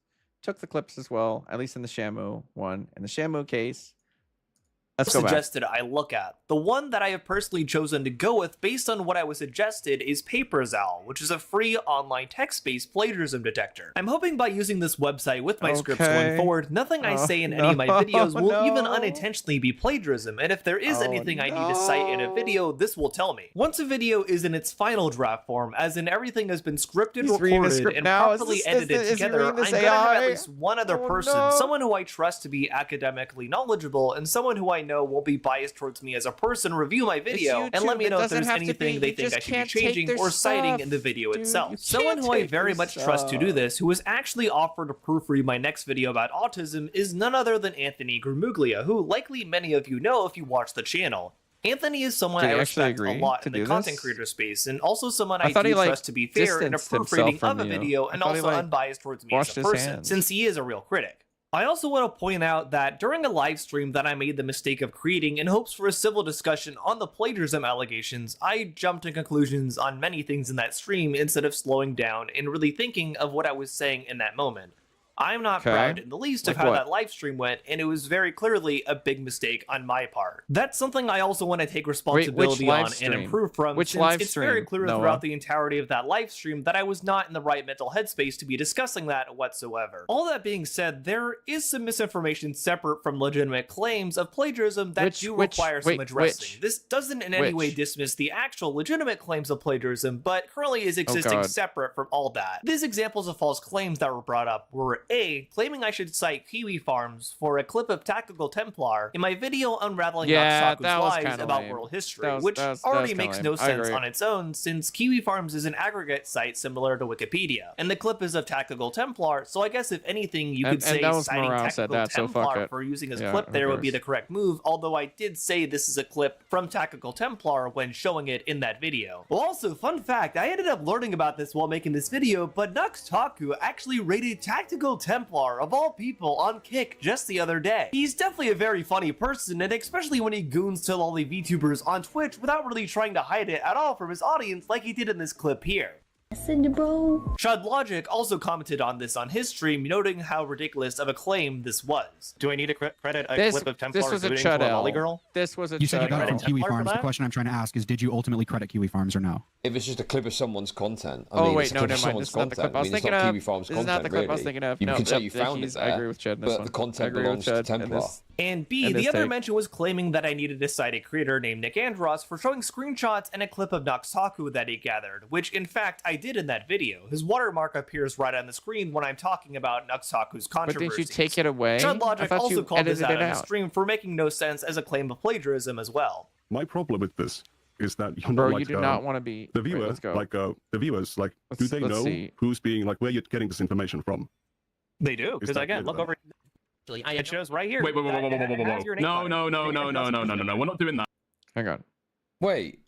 Took the clips as well, at least in the Shamu one. In the Shamu case, let's go back. Suggested I look at. The one that I have personally chosen to go with based on what I was suggested is PaperZowl, which is a free online text-based plagiarism detector. I'm hoping by using this website with my scripts going forward, nothing I say in any of my videos will even unintentionally be plagiarism, and if there is anything I need to cite in a video, this will tell me. Once a video is in its final draft form, as in everything has been scripted, recorded, and properly edited together, I'm gonna have at least one other person, someone who I trust to be academically knowledgeable, and someone who I know won't be biased towards me as a person, review my video and let me know if there's anything they think I should be changing or citing in the video itself. Someone who I very much trust to do this, who has actually offered to proofread my next video about autism, is none other than Anthony Gramuglia, who likely many of you know if you watch the channel. Anthony is someone I respect a lot in the content creator space, and also someone I do trust to be fair in a proofreading of a video and also unbiased towards me as a person, since he is a real critic. I also want to point out that during a live stream that I made the mistake of creating in hopes for a civil discussion on the plagiarism allegations, I jumped to conclusions on many things in that stream instead of slowing down and really thinking of what I was saying in that moment. I'm not proud in the least of how that live stream went, and it was very clearly a big mistake on my part. That's something I also want to take responsibility on and improve from, since it's very clear throughout the entirety of that live stream that I was not in the right mental headspace to be discussing that whatsoever. All that being said, there is some misinformation separate from legitimate claims of plagiarism that do require some addressing. This doesn't in any way dismiss the actual legitimate claims of plagiarism, but currently is existing separate from all that. These examples of false claims that were brought up were A, claiming I should cite Kiwi Farms for a clip of Tactical Templar in my video unraveling Noxaku's lies about world history, which already makes no sense on its own, since Kiwi Farms is an aggregate site similar to Wikipedia. And the clip is of Tactical Templar, so I guess if anything, you could say citing Tactical Templar for using his clip there would be the correct move, although I did say this is a clip from Tactical Templar when showing it in that video. Well, also, fun fact, I ended up learning about this while making this video, but Noxaku actually rated Tactical Templar of all people on Kick just the other day. He's definitely a very funny person, and especially when he goons to lolly VTubers on Twitch without really trying to hide it at all from his audience like he did in this clip here. Chud Logic also commented on this on his stream, noting how ridiculous of a claim this was. Do I need to credit a clip of Templar booting to a lolly girl? This was a You said you got it from Kiwi Farms. The question I'm trying to ask is, did you ultimately credit Kiwi Farms or no? If it's just a clip of someone's content, I oh mean, wait, it's a clip of never mind. This someone's is not the clip I was thinking of. Kiwi Farms This is not the clip I was really. thinking of. You No, can say you found it I there, agree with Chad in this but one. the content belongs to Templar. And B, the other mention was claiming that I needed to cite a creator named Nick Andros for showing screenshots and a clip of Noxaku that he gathered, which in fact I did in that video. His watermark appears right on the screen when I'm talking about Noxaku's controversy. But did you take it away? Chud Logic also called this out on the stream for making no sense as a claim of plagiarism as well. My problem with this is that you're not like, you do not want to be the viewer, the viewers, do they know who's being like where you're getting this information from? They do, because again, look over. It shows right here. Wait. No. We're not doing that. Hang on. Wait.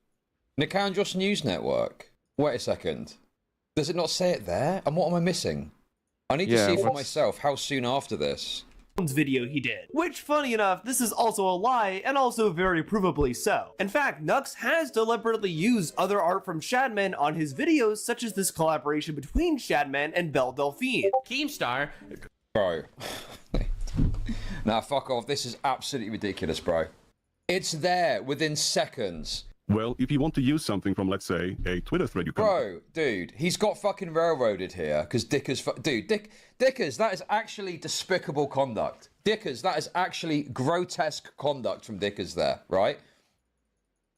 Nick Andros News Network. Wait a second. Does it not say it there? And what am I missing? I need to see for myself how soon after this. Video he did, which funny enough, this is also a lie and also very provably so. In fact, Nux has deliberately used other art from Shadman on his videos, such as this collaboration between Shadman and Belle Delphine. Keemstar. Bro. Nah, fuck off. This is absolutely ridiculous, bro. It's there within seconds. Well, if you want to use something from, let's say, a Twitter thread, you can. Bro, dude, he's got fucking railroaded here because Dickers. Dickers, that is actually despicable conduct. Dickers, that is actually grotesque conduct from Dickers there, right?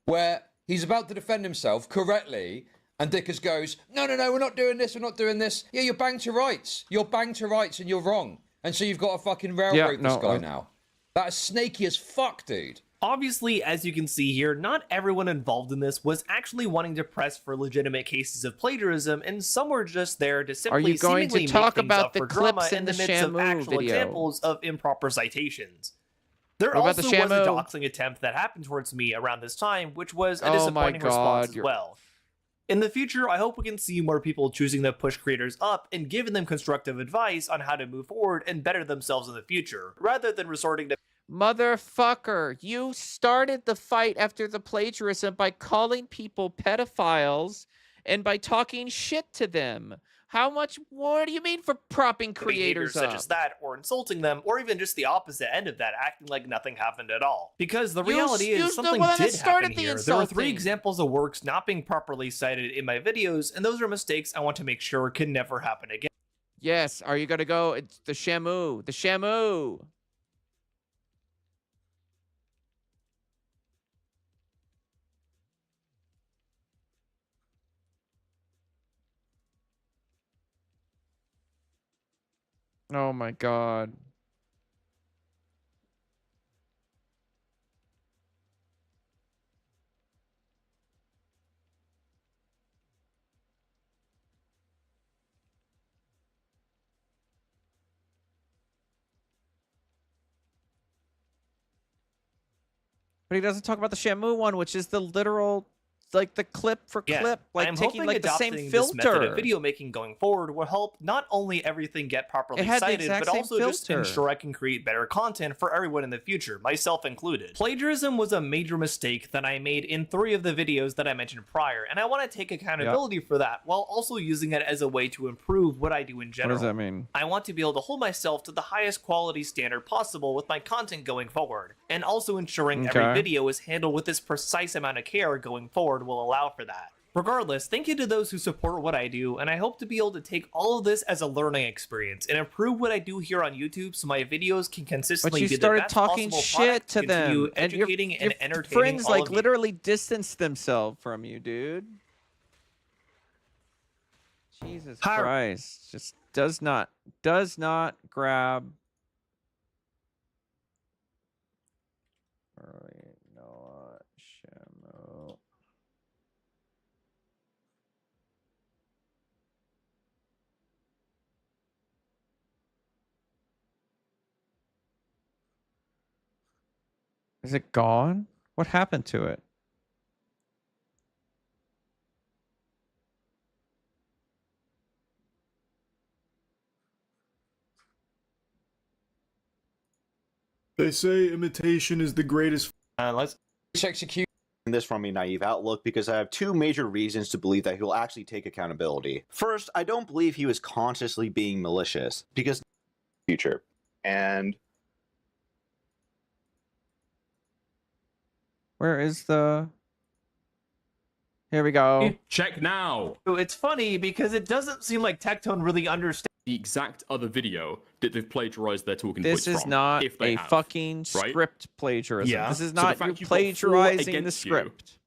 Where he's about to defend himself correctly, and Dickers goes, no, we're not doing this, we're not doing this. Yeah, you're banged to rights. You're banged to rights and you're wrong. And so you've got to fucking railroad this guy now. That is snaky as fuck, dude. Obviously, as you can see here, not everyone involved in this was actually wanting to press for legitimate cases of plagiarism, and some were just there to simply seemingly make things up for drama in the midst of actual examples of improper citations. There also was a doxing attempt that happened towards me around this time, which was a disappointing response as well. In the future, I hope we can see more people choosing to push creators up and giving them constructive advice on how to move forward and better themselves in the future, rather than resorting to Motherfucker, you started the fight after the plagiarism by calling people pedophiles and by talking shit to them. What do you mean for propping creators up? Such as that, or insulting them, or even just the opposite end of that, acting like nothing happened at all. Because the reality is something did happen here. There were 3 examples of works not being properly cited in my videos, and those are mistakes I want to make sure can never happen again. Yes, are you gonna go? It's the Shamu. The Shamu. Oh my god. But he doesn't talk about the Shamu one, which is the literal, like the clip for clip, like I'm taking like the same this filter. Method of video making going forward will help not only everything get properly cited, but also just ensure I can create better content for everyone in the future, myself included. Plagiarism was a major mistake that I made in 3 of the videos that I mentioned prior, and I want to take accountability for that while also using it as a way to improve what I do in general. What does that mean? I want to be able to hold myself to the highest quality standard possible with my content going forward, and also ensuring every video is handled with this precise amount of care going forward will allow for that. Regardless, thank you to those who support what I do, and I hope to be able to take all of this as a learning experience and improve what I do here on YouTube so my videos can consistently be the best talking possible shit to them, and educating and entertaining friends all like of you. literally distance themselves from you, dude. Jesus Christ, just does not grab. Noah Shamu. Is it gone? What happened to it? They say imitation is the greatest. Let's execute this from a naive outlook because I have 2 major reasons to believe that he'll actually take accountability. First, I don't believe he was consciously being malicious because future and where is the? Here we go. Check now. It's funny because it doesn't seem like Tectone really understands the exact other video that they've plagiarized their talking points from. This is not a fucking script plagiarism. Yeah. This is not you plagiarizing the script.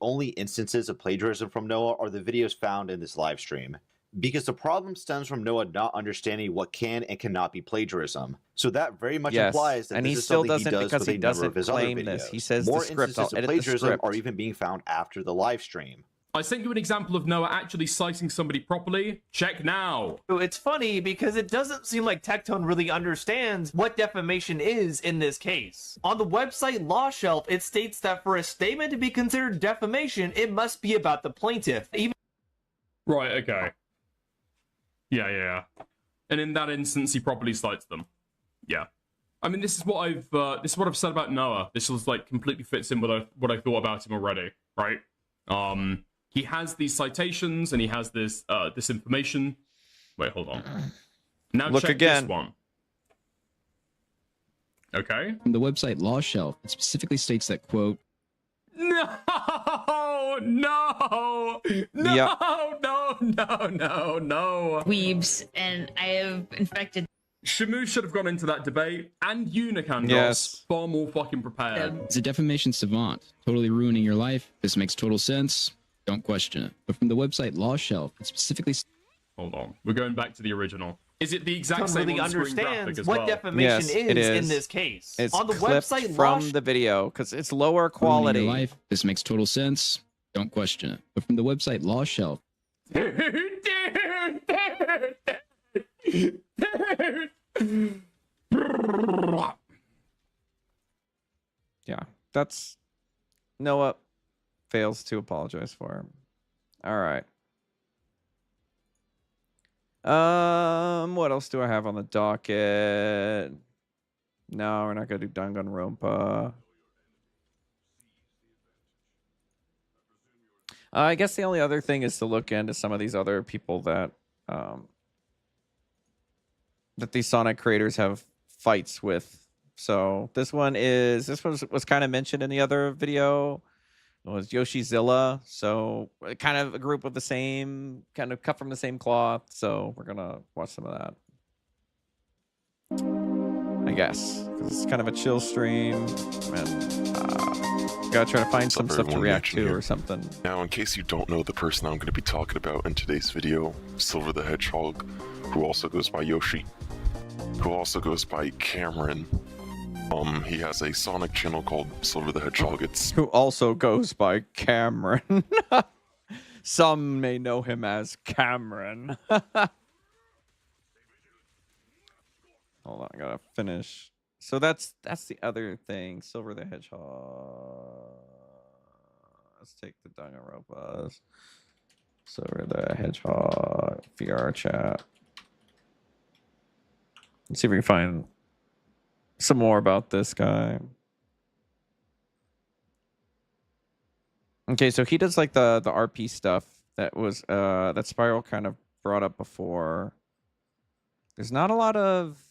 Only instances of plagiarism from Noah are the videos found in this live stream. Because the problem stems from Noah not understanding what can and cannot be plagiarism. So that very much implies that this is something he does with a number of his other videos. He says more the script, instances of plagiarism are even being found after the live stream. I sent you an example of Noah actually citing somebody properly. Check now. It's funny because it doesn't seem like Tectone really understands what defamation is in this case. On the website Law Shelf, it states that for a statement to be considered defamation, it must be about the plaintiff. Right, okay. Yeah. And in that instance, he properly cites them. Yeah. I mean, this is what I've said about Noah. This was like completely fits in with what I thought about him already, right? He has these citations and he has this this information. Wait, hold on. Now look check again. This one. Okay. From the website Law Shelf, it specifically states that, quote, No, no, no, Yep. no. Weebs, and I have infected. Shamu should have gone into that debate, and Unicandos Yes. far more fucking prepared. It's a defamation savant, totally ruining your life. This makes total sense. Don't question it. But from the website Law Shelf, it specifically. Hold on, we're going back to the original. Is it the exact Don't same really on-screen graphic understands as what well? defamation Yes, it is. in this case. It's on the clipped website from the video because it's lower quality. Ruining your life. This makes total sense. Don't question it. But from the website Law Shelf. Yeah, that's Noah fails to apologize for him. All right. What else do I have on the docket? No, we're not gonna do Danganronpa. I guess the only other thing is to look into some of these other people that that these Sonic creators have fights with. So this one was kind of mentioned in the other video. It was Yoshizilla, so kind of a group of the same, kind of cut from the same cloth. So we're gonna watch some of that, I guess, because it's kind of a chill stream, and gotta try to find some stuff to react to or something. Now, in case you don't know the person I'm going to be talking about in today's video, Silver the Hedgehog, who also goes by Yoshi, who also goes by Cameron. He has a Sonic channel called Silver the Hedgehog. Who also goes by Cameron. Some may know him as Cameron. Hold on, I gotta finish. So that's the other thing. Silver the Hedgehog. Let's take the Danganronpas. Silver the Hedgehog VR chat. Let's see if we can find some more about this guy. Okay, so he does like the RP stuff that was that Spiral kind of brought up before. There's not a lot of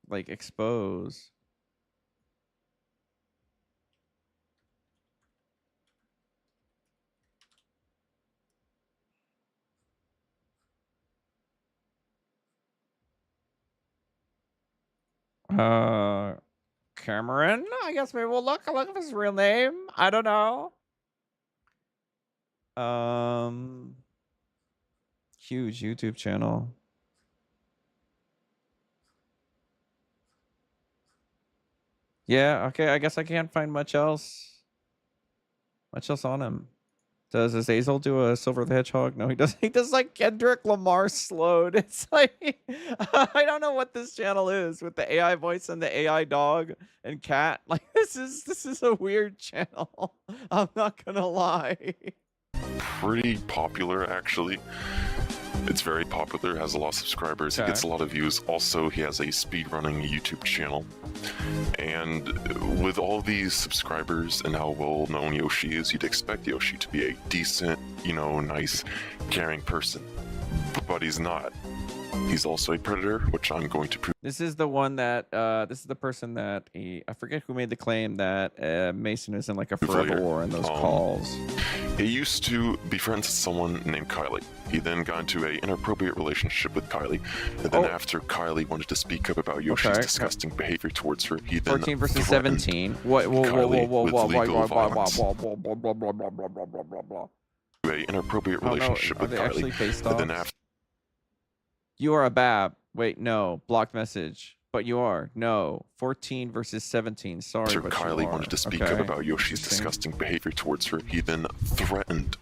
like expose. Cameron? I guess maybe we'll look up his real name. I don't know. Huge YouTube channel. Yeah, okay, I guess I can't find much else. Much else on him. Does Azazel do a Silver the Hedgehog? No, he doesn't. He does like Kendrick Lamar slowed. It's like I don't know what this channel is with the AI voice and the AI dog and cat. Like this is a weird channel. I'm not gonna lie. Pretty popular, actually. It's very popular, has a lot of subscribers, he gets a lot of views. Also, he has a speedrunning YouTube channel. And with all these subscribers and how well known Yoshi is, you'd expect Yoshi to be a decent, you know, nice, caring person. But he's not. He's also a predator, which I'm going to prove. This is the one that this is the person that I forget who made the claim that Mason is in like a forever war in those calls. He used to be friends with someone named Kylie. He then got into an inappropriate relationship with Kylie, and then after Kylie wanted to speak up about Yoshi's disgusting behavior towards her, he then 14 versus 17. What? An inappropriate relationship with Kylie, and then after. You are a bab. Wait, no. Blocked message. But you are. No. 14 versus 17. Sorry, After but Kylie you are. wanted to speak up about Yoshi's disgusting behavior towards her, he then threatened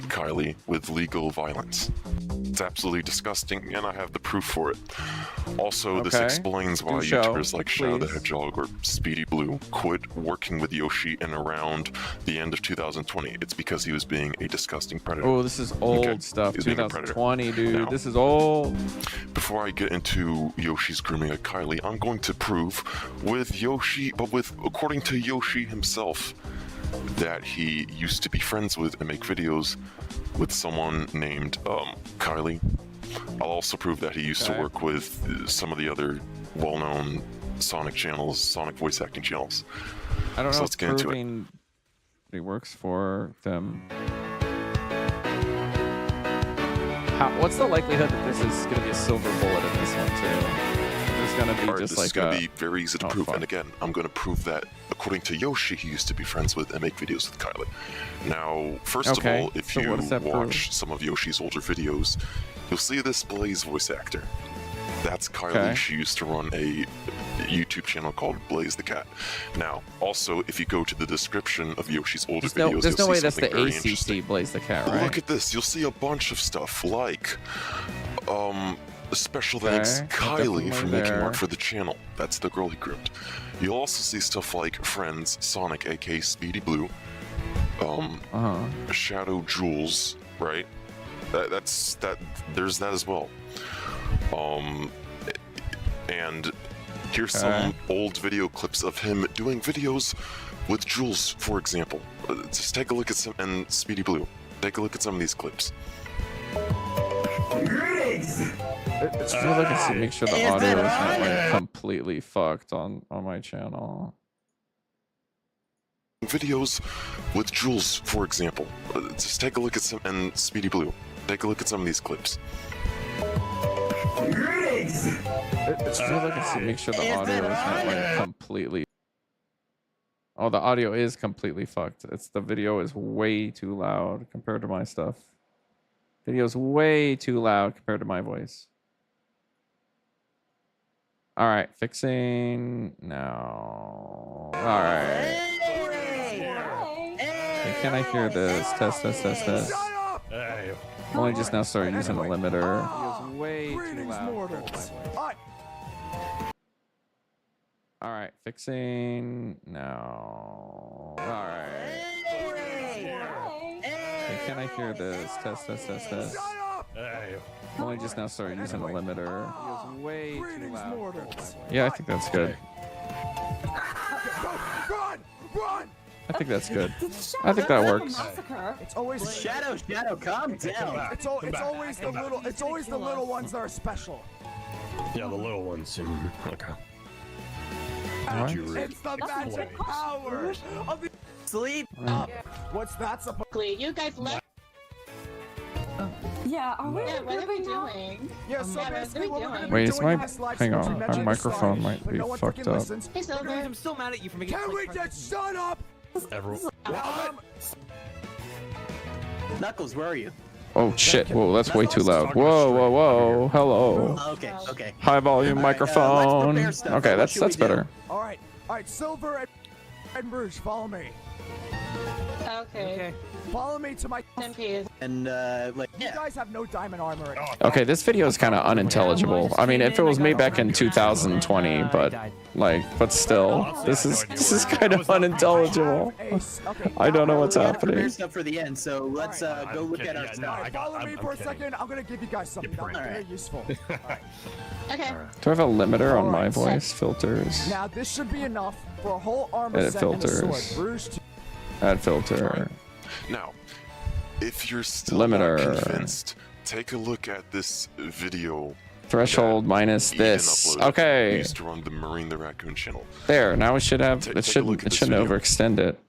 Kylie with legal violence. It's absolutely disgusting, and I have the proof for it. Also, this explains why YouTubers like Shadow the Hedgehog or Speedy Blue quit working with Yoshi in around the end of 2020. It's because he was being a disgusting predator. Oh, this is old stuff. 2020, dude. Now, this is old. Before I get into Yoshi's grooming of Kylie, I'm going to prove with Yoshi, but according to Yoshi himself, that he used to be friends with and make videos with someone named Kylie. I'll also prove that he used to work with some of the other well-known Sonic channels, Sonic voice acting channels. I don't know let's if get into it. proving it works for them. What's the likelihood that this is going to be a silver bullet in this one too? There's going to be Alright, just this like is going to be very easy to prove. fuck. And again, I'm going to prove that according to Yoshi, he used to be friends with and make videos with Kylie. Now, first of all, if so you what does that watch some of Yoshi's older videos, you'll see this Blaze voice actor. That's Kylie. Okay. She used to run a YouTube channel called Blaze the Cat. Now, also, if you go to the description of Yoshi's older videos, There's you'll no way see that's something the very ACC interesting. Blaze the Cat, right? Look at this. You'll see a bunch of stuff like, special thanks Kylie for making there. work for the channel. That's the girl he groomed. You'll also see stuff like Friends, Sonic, aka Speedy Blue, Shadow Jules, right? There's that as well. And here's some old video clips of him doing videos with Jules, for example. Just take a look at some, and Speedy Blue. Take a look at some of these clips. It's really looking to make sure the audio is not like completely fucked on my channel. Videos with Jules, for example. Just take a look at some, and Speedy Blue. Take a look at some of these clips. It's really looking to make sure the audio is not like completely. Oh, the audio is completely fucked. The video is way too loud compared to my stuff. Video's way too loud compared to my voice. All right, fixing now. All right. Okay, can I hear this? Test. I'm only just now started using the limiter. Video's way too loud compared to my voice. All right, fixing now. All right. Okay, can I hear this? Test. I'm only just now started using the limiter. Video's way too loud. Yeah, I think that's good. I think that's good. I think that works. It's always Shadow, calm down. It's always the little ones that are special. Yeah, the little ones. Okay. It's the magic power of the sleep up. What's that supposed to You guys left. Yeah, are we? Yeah, what are we doing? Yeah, so basically what we're gonna Wait, be is doing my in this live hang stream, on? we My mentioned microphone this might but be no one fucked freaking up. listens. Hey, Silver. I'm still mad at you for making. Can we just shut up? Knuckles, where are you? Oh shit! Whoa, that's way too loud. Whoa! Hello. Okay. High volume microphone. Okay, that's better. All right, Silver and Bruce, follow me. Okay. Follow me to my. And You guys have no diamond armor. Okay, this video is kind of unintelligible. I mean, if it was made back in 2020, but still, this is kind of unintelligible. I don't know what's happening. Stuff for the end, so let's go look at our stuff. Follow me for a second. I'm gonna give you guys something very useful. Okay. Do I have a limiter on my voice filters? Now this should be enough for a whole armor Edit set and a sword. filters. Bruce. Add filter. Now, if you're still Limiter. not convinced, take a look at this video. Threshold minus Eden this. uploaded. He Okay. used to run the Marine the Raccoon channel. There. Now we should have. Take It a shouldn't. look at It this shouldn't video. overextend it.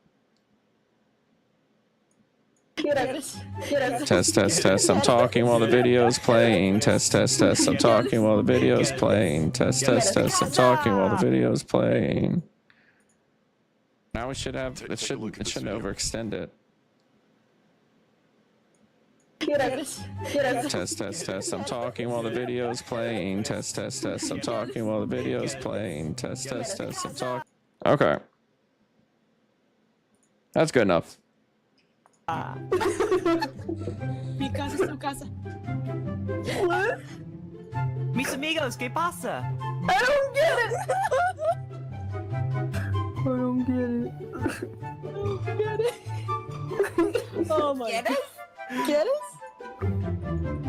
Test. I'm talking while the video's playing. Test. I'm talking while the video's playing. Test. I'm talking while the video's playing. Now we should have. It shouldn't overextend it. Test. I'm talking while the video's playing. Test. I'm talking while the video's playing. Test. I'm talking. Okay. That's good enough. Mi casa es tu casa. What? Mis amigos, ¿qué pasa? I don't get it. Oh my god. Get it?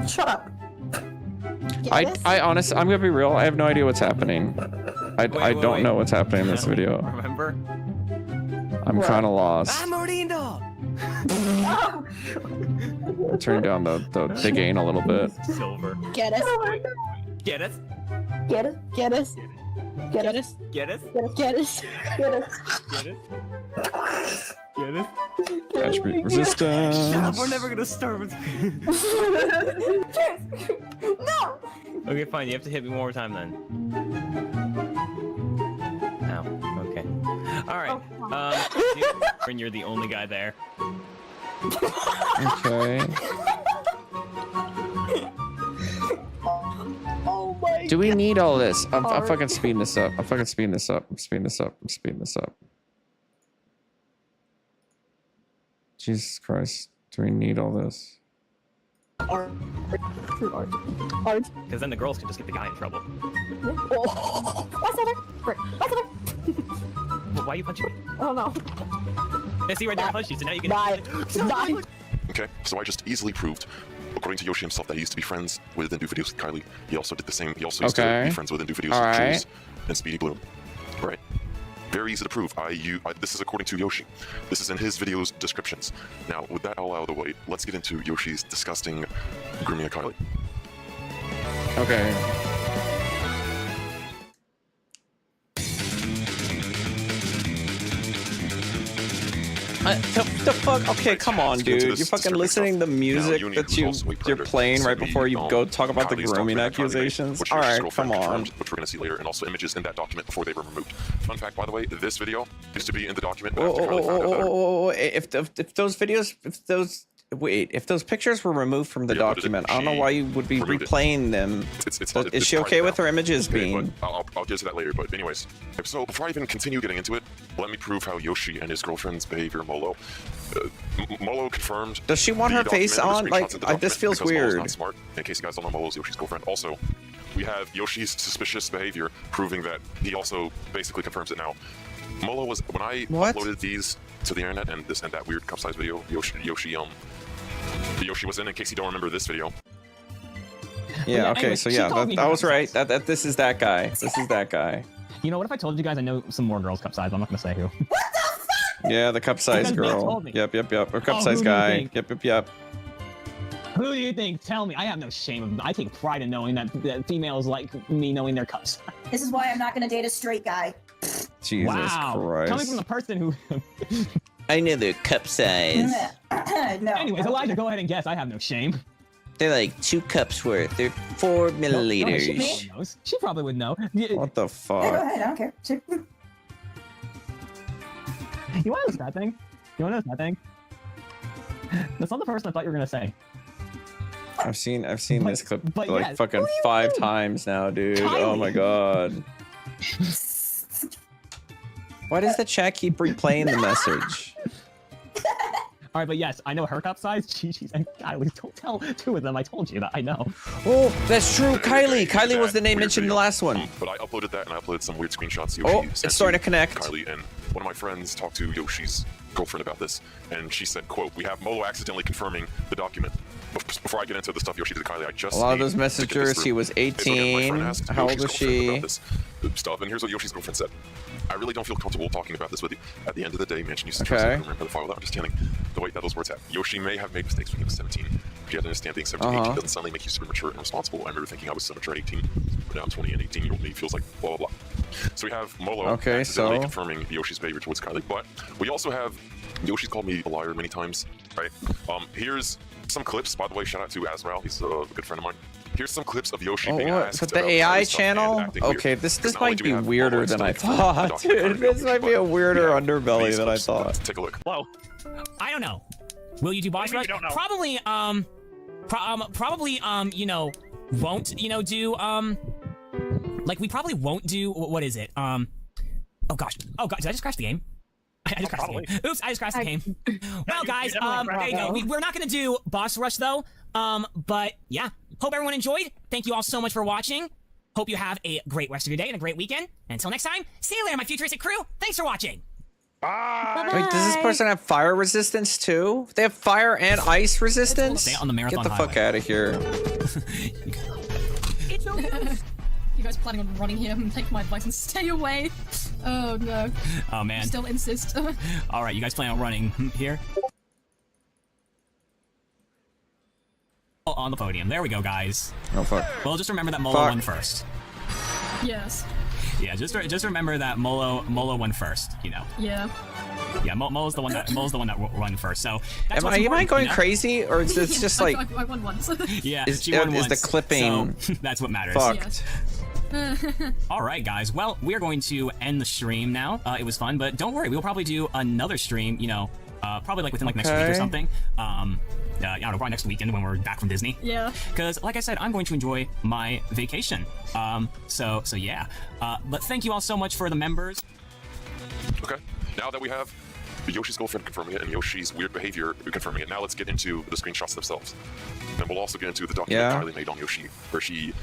Shut up. I honestly, I'm gonna be real. I have no idea what's happening. I don't know what's happening in this video. Remember? I'm kind of lost. Amorindo. Turn down the gain a little bit. Silver. Get us. Get us. Get us. Get us. Get us. Get us. Get us. Get us. Get it. Get it. Attribute resistance. Shut up, we're never gonna start with. No. Okay, fine. You have to hit me one more time then. Ow. Okay. All right. And you're the only guy there. Okay. Oh my. Do we need all this? I'm fucking speeding this up. I'm fucking speeding this up. I'm speeding this up. I'm speeding this up. Jesus Christ. Do we need all this? Because then the girls can just get the guy in trouble. Why are you punching me? Oh no. I see right there, I punched you, so now you can. Die. Okay, so I just easily proved, according to Yoshi himself, that he used to be friends with and do videos with Kylie. He also did the same. He also used to be friends with and do videos with Jules and Speedy Bloom. Right. Very easy to prove. This is according to Yoshi. This is in his video's descriptions. Now, with that all out of the way, let's get into Yoshi's disgusting grooming of Kylie. Okay. The fuck? Okay, come on, dude. You're fucking listening to music that you're playing right before you go talk about the grooming accusations? Alright, come on. Which we're gonna see later, and also images in that document before they were removed. Fun fact, by the way, this video used to be in the document. If those videos, if those pictures were removed from the document, I don't know why you would be replaying them. Is she okay with her images being? I'll get to that later, but anyways. So before I even continue getting into it, let me prove how Yoshi and his girlfriend's behavior, Molo. Molo confirmed. Does she want her face on? Like, this feels weird. Not smart. In case you guys don't know, Molo's Yoshi's girlfriend. Also, we have Yoshi's suspicious behavior, proving that he also basically confirms it now. Molo was, when I uploaded these to the internet and this and that weird cup size video, Yoshi was in case you don't remember this video. Yeah, okay, so yeah, that was right. This is that guy. This is that guy. You know, what if I told you guys I know some more girls cup size? I'm not gonna say who. Yeah, the cup size girl. Yep. Or cup size guy. Yep. Who do you think? Tell me. I have no shame. I take pride in knowing that females like me knowing their cup size. This is why I'm not gonna date a straight guy. Jesus Christ. Coming from the person who. I know their cup size. No. Anyways, Elijah, go ahead and guess. I have no shame. They're like 2 cups worth. They're 4 milliliters. She probably would know. What the fuck? Yeah, go ahead. I don't care. You want to know that thing? That's not the person I thought you were gonna say. I've seen this clip like fucking 5 times now, dude. Kylie. Oh my god. Why does the chat keep replaying the message? All right, but yes, I know her cup size. Gigi's and Kylie's. Don't tell 2 of them. I told you that. I know. Oh, that's true. Kylie was the name mentioned in the last one. But I uploaded that, and I uploaded some weird screenshots. Yoshi it's starting to connect. Kylie, and one of my friends talked to Yoshi's girlfriend about this, and she said, "quote We have Molo accidentally confirming the document." Before I get into the stuff Yoshi did to Kylie, I just a lot of those messengers. He was 18. How old was she? Stuff, and here's what Yoshi's girlfriend said. I really don't feel comfortable talking about this with you. At the end of the day, Mansion used to remember the file without understanding the way that those words have. Yoshi may have made mistakes when he was 17. But you have to understand being 17 18 doesn't suddenly make you super mature and responsible. I remember thinking I was so mature at 18, but now I'm 20 and 18-year-old me feels like blah, blah, blah. So we have Molo accidentally confirming Yoshi's behavior towards Kylie, but we also have Yoshi's called me a liar many times, right? Here's some clips. By the way, shout out to Azrael. He's a good friend of mine. Here's some clips of Yoshi being asked but the AI channel? Okay, this might be weirder than I thought, dude. This might be a weirder underbelly than I thought. Take a look. Whoa. I don't know. Will you do boss rush? Probably, you know, won't, you know, do, like, we probably won't do, what is it? Oh gosh, did I just crash the game? I just crashed the game. Oops, I just crashed the game. Well, guys, there you go. We're not gonna do boss rush, though. But yeah, hope everyone enjoyed. Thank you all so much for watching. Hope you have a great rest of your day and a great weekend. And until next time, see you later, my futuristic crew. Thanks for watching. Bye. Wait, does this person have fire resistance too? They have fire and ice resistance? Stay on the marathon Get the fuck out of here. You guys planning on running here and take my advice and stay away? Oh no. Oh man. Still insist. Alright, you guys plan on running here? Oh, on the podium. There we go, guys. Oh fuck. Well, just remember that Molo won first. Yes. Yeah, just remember that Molo won first. You know. Yeah. Yeah, Molo's the one that won first. So that's am I going crazy, or is this just like? I won once. Yeah, she won is once, the clipping? So that's what matters. Fucked. All right, guys. Well, we are going to end the stream now. It was fun, but don't worry, we'll probably do another stream. You know, probably like within like next week or something. I don't know, probably next weekend when we're back from Disney. Yeah. Because, like I said, I'm going to enjoy my vacation. So yeah. But thank you all so much for the members. Okay. Now that we have the Yoshi's girlfriend confirming it and Yoshi's weird behavior confirming it, now let's get into the screenshots themselves. And we'll also get into the document Kylie made on Yoshi, where she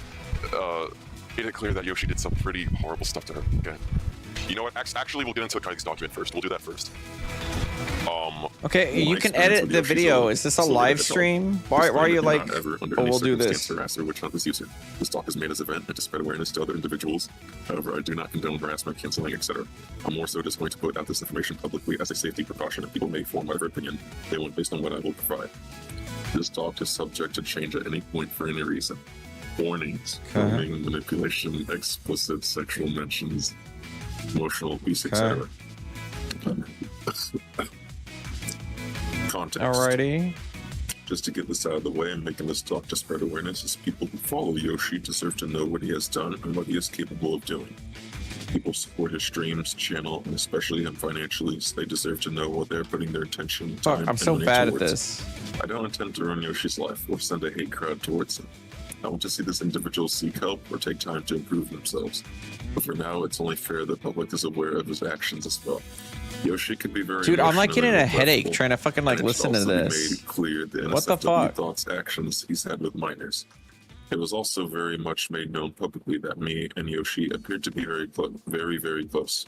made it clear that Yoshi did some pretty horrible stuff to her. Okay. You know what? Actually, we'll get into Kylie's document first. We'll do that first. Okay, you can edit the video. Is this a live stream? Why are you like, oh, we'll do this? Harass or witch hunt this user. This talk is made as an event and to spread awareness to other individuals. However, I do not condone harassment, canceling, etc. I'm more so just going to put out this information publicly as a safety precaution, and people may form whatever opinion they want based on what I will provide. This talk is subject to change at any point for any reason. Warnings, filming, manipulation, explicit sexual mentions, emotional abuse, etc. Context. Alrighty. Just to get this out of the way, I'm making this talk to spread awareness, as people who follow Yoshi deserve to know what he has done and what he is capable of doing. People support his streams, channel, and especially him financially, so they deserve to know what they're putting their attention, time, I'm and so money bad at towards. this. I don't intend to ruin Yoshi's life or send a hate crowd towards him. I want to see this individual seek help or take time to improve themselves. But for now, it's only fair the public is aware of his actions as well. Yoshi could be very Dude, I'm like emotional getting and a headache regretful, trying to fucking like and it should listen to also be this. made clear the What the NSFW fuck? thoughts, actions he's had with minors. It was also very much made known publicly that me and Yoshi appeared to be very close, very close.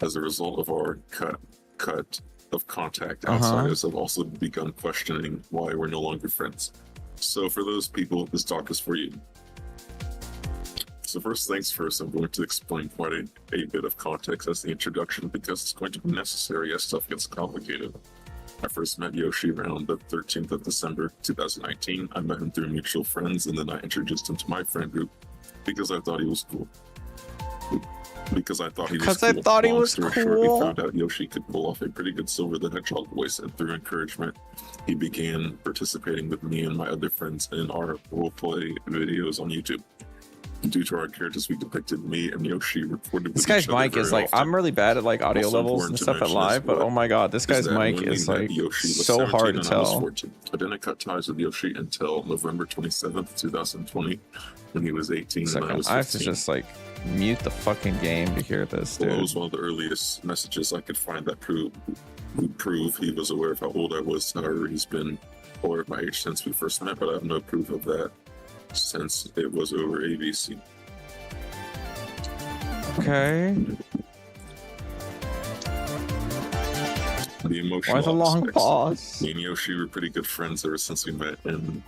As a result of our cut of contact, outsiders have also begun questioning why we're no longer friends. So for those people, this talk is for you. So first things first, I'm going to explain quite a bit of context as the introduction because it's going to be necessary as stuff gets complicated. I first met Yoshi around the 13th of December 2019. I met him through mutual friends, and then I introduced him to my friend group because I thought he was cool. Long story short, we found out Yoshi could pull off a pretty good Silver the Hedgehog voice, and through encouragement, he began participating with me and my other friends in our roleplay videos on YouTube. Due to our characters, we depicted me and Yoshi recorded with This guy's each other mic is very like, often. I'm really bad at like audio Also levels important and to stuff at mention live, but oh my god, this guy's that mic when we is met, like Yoshi was so 17 hard to and I was tell. 14. I didn't cut ties with Yoshi until November 27th, 2020, when he was 18 and I was 15. I have to just like mute the fucking game to hear this, dude. Well, it was one of the earliest messages I could find that would prove he was aware of how old I was. However, he's been aware of my age since we first met, but I have no proof of that since it was over ABC. Okay. The emotional Why the long aspects. pause? Me and Yoshi were pretty good friends ever since we met, and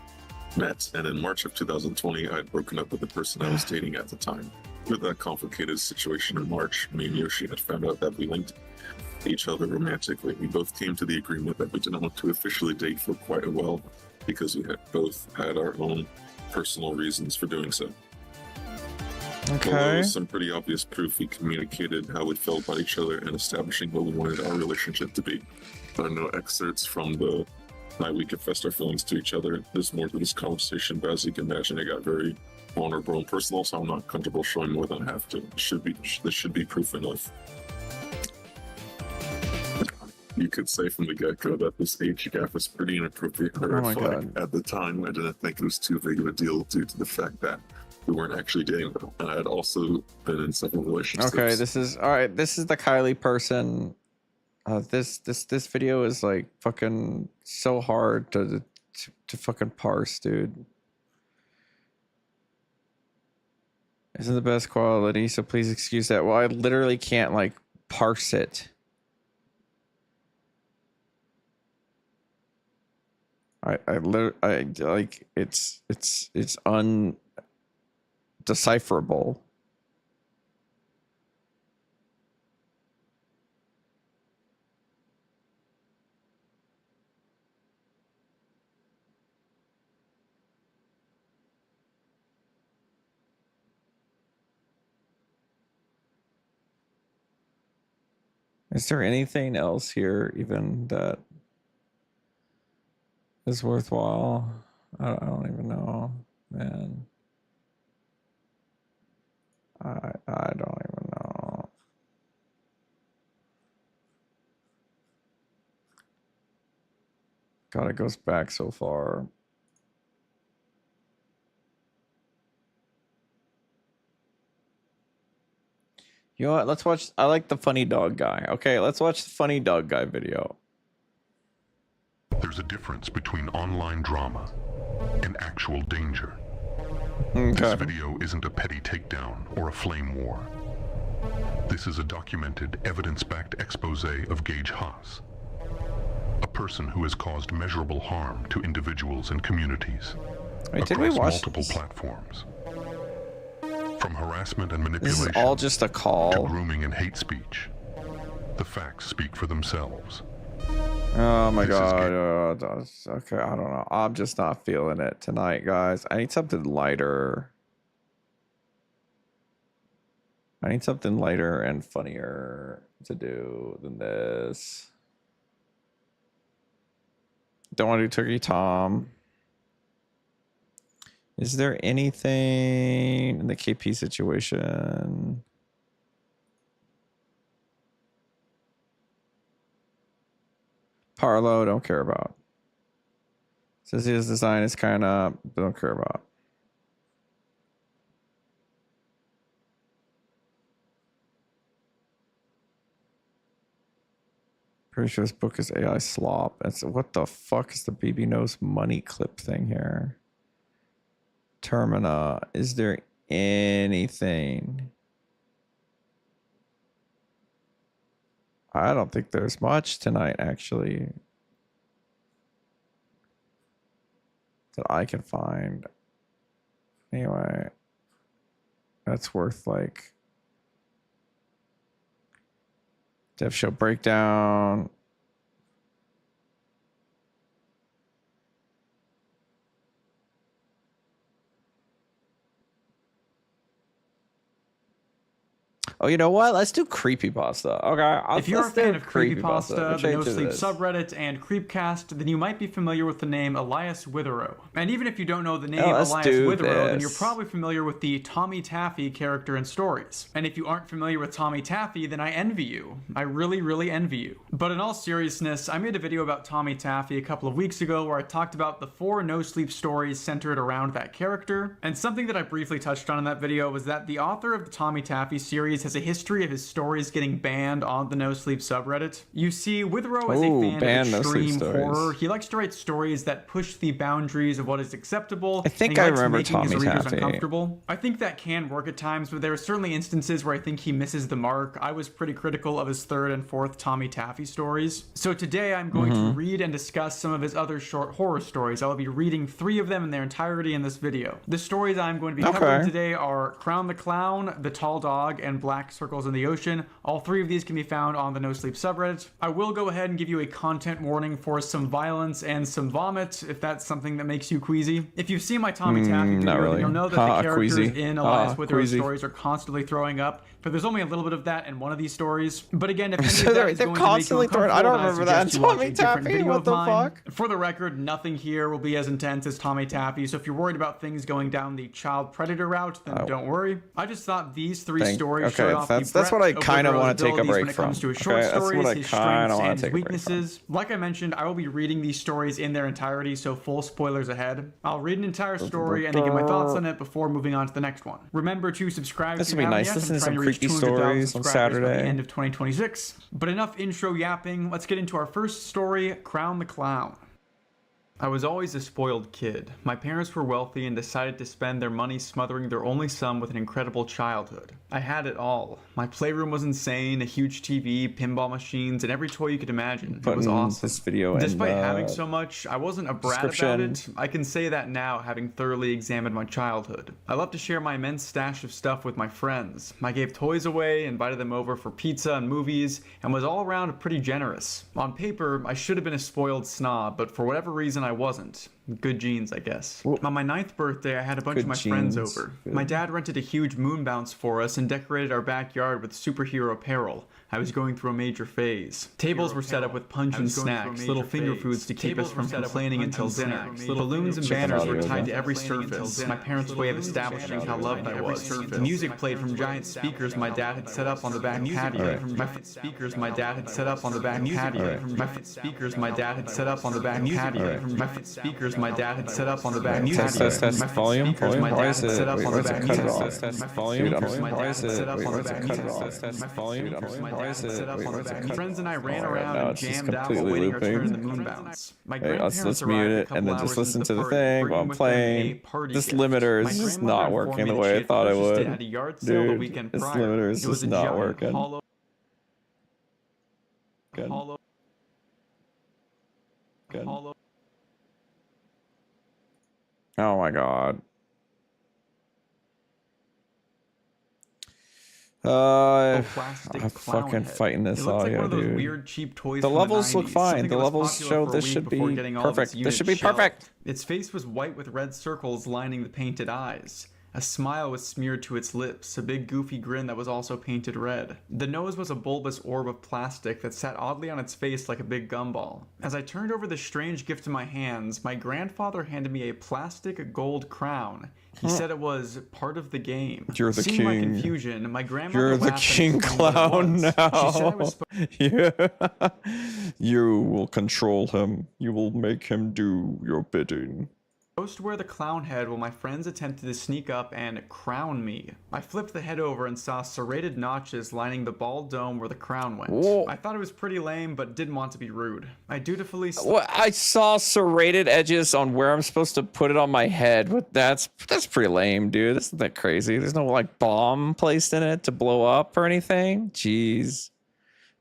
in March of 2020, I had broken up with the person I was dating at the time. With that complicated situation in March, me and Yoshi had found out that we linked each other romantically. We both came to the agreement that we didn't want to officially date for quite a while because we had both had our own personal reasons for doing so. Okay. Although there was some pretty obvious proof, we communicated how we felt about each other and establishing what we wanted our relationship to be. There are no excerpts from the night we confessed our feelings to each other. There's more to this conversation, but as you can imagine, it got very vulnerable and personal, so I'm not comfortable showing more than I have to. This should be proof enough. You could say from the get-go that this age gap was pretty inappropriate and Oh my horrifying. At the time, I didn't think it was too big of a deal due to the fact that we weren't actually dating, and I had also been in several relationships. Okay, this is all right. This is the Kylie person. This video is like fucking so hard to fucking parse, dude. Isn't the best quality, so please excuse that. Well, I literally can't like parse it. I like it's undecipherable. Is there anything else here even that is worthwhile? I don't even know, man. I don't even know. God, it goes back so far. You know what? Let's watch. I like the funny dog guy. Okay, let's watch the funny dog guy video. There's a difference between online drama and actual danger. Okay. This video isn't a petty takedown or a flame war. This is a documented, evidence-backed expose of Gage Haas, a person who has caused measurable harm to individuals and communities across multiple platforms. From harassment and manipulation, this is all just a call, to grooming and hate speech. The facts speak for themselves. Oh my god. Okay, I don't know. I'm just not feeling it tonight, guys. I need something lighter. I need something lighter and funnier to do than this. Don't want to do Turkey Tom. Is there anything in the KP situation? Parlo, don't care about. Says his design is kind of, don't care about. Pretty sure this book is AI slop. That's what the fuck is the BB Nose money clip thing here? Termina, is there anything? I don't think there's much tonight, actually, that I can find. Anyway, that's worth like Dev Show Breakdown. Oh, you know what? Let's do creepypasta. Okay. If you're a fan of creepypasta, the No Sleep subreddit, and Creepcast, then you might be familiar with the name Elias Witherow. And even if you don't know the name Elias Witherow, then you're probably familiar with the Tommy Taffy character and stories. And if you aren't familiar with Tommy Taffy, then I envy you. I really, really envy you. But in all seriousness, I made a video about Tommy Taffy a couple of weeks ago where I talked about the 4 No Sleep stories centered around that character. And something that I briefly touched on in that video was that the author of the Tommy Taffy series has a history of his stories getting banned on the No Sleep subreddit. You see, Witherow is a fan of extreme horror. He likes to write stories that push the boundaries of what is acceptable. I think I remember Tommy Taffy. Uncomfortable. I think that can work at times, but there are certainly instances where I think he misses the mark. I was pretty critical of his 3rd and 4th Tommy Taffy stories. So today I'm going to read and discuss some of his other short horror stories. I will be reading 3 of them in their entirety in this video. The stories I'm going to be covering today are Crown the Clown, The Tall Dog, and Black Circles in the Ocean. All 3 of these can be found on the No Sleep subreddit. I will go ahead and give you a content warning for some violence and some vomit, if that's something that makes you queasy. If you've seen my Tommy Taffy video, then you'll know that the characters in Elias Witherow's stories are constantly throwing up, but there's only a little bit of that in one of these stories. But again, if any of that is going to make you uncomfortable, I don't remember that in Tommy Taffy. What the fuck? For the record, nothing here will be as intense as Tommy Taffy, so if you're worried about things going down the child predator route, then don't worry. I just thought these 3 stories showed off that's what I kind of want to take a break when it comes to his short stories, his strengths, and his weaknesses. Like I mentioned, I will be reading these stories in their entirety, so full spoilers ahead. I'll read an entire story and then give my thoughts on it before moving on to the next one. Remember to subscribe this to would be nice. Listen to some creepy stories on Saturday. By the end of 2026. But enough intro yapping. Let's get into our first story, Crown the Clown. I was always a spoiled kid. My parents were wealthy and decided to spend their money smothering their only son with an incredible childhood. I had it all. My playroom was insane, a huge TV, pinball machines, and every toy you could imagine. It was awesome. This video Despite having so much, I wasn't a brat about it. I can say that now, having thoroughly examined my childhood. I love to share my immense stash of stuff with my friends. I gave toys away, invited them over for pizza and movies, and was all around pretty generous. On paper, I should have been a spoiled snob, but for whatever reason I wasn't. Good genes, I guess. On my 9th birthday, I had a bunch of my friends over. My dad rented a huge moon bounce for us and decorated our backyard with superhero apparel. I was going through a major phase. Tables were set up with punch and snacks, little finger foods to keep us from complaining until dinner. Balloons and banners were tied to every surface, my parents' way of establishing how loved I was. Music played from giant speakers my dad had set up on the back patio. Speakers my dad had set up on the back patio. Speakers my dad had set up on the back patio. Speakers my dad had set up on the back patio. Test volume. Why is it? Why is it cut off? Test Volume. Why is it? Why is it cut off? Test volume. Why is it? My friends and I ran around and jammed out while waiting our turn in the moon bounce. My grandparents let's mute it and then just listen to the thing while I'm playing. This limiter is just not working the way I thought it would. Dude, this limiter is just not working. Good. Good. Oh my god. I'm fucking fighting this audio, dude. Weird, cheap toys the levels look fine. The levels show this should be perfect. This should be perfect. Its face was white with red circles lining the painted eyes. A smile was smeared to its lips, a big goofy grin that was also painted red. The nose was a bulbous orb of plastic that sat oddly on its face like a big gumball. As I turned over the strange gift in my hands, my grandfather handed me a plastic gold crown. He said it was part of the game. You're the Seeing king. my confusion, my grandmother You're the laughed king and explained what it clown was. now. She said it was Yeah. You will control him. You will make him do your bidding. supposed to wear the clown head while my friends attempted to sneak up and crown me. I flipped the head over and saw serrated notches lining the bald dome where the crown went. Whoa. I thought it was pretty lame, but didn't want to be rude. I dutifully... Well, I saw serrated edges on where I'm supposed to put it on my head, but that's pretty lame, dude. Isn't that crazy? There's no like bomb placed in it to blow up or anything. Jeez,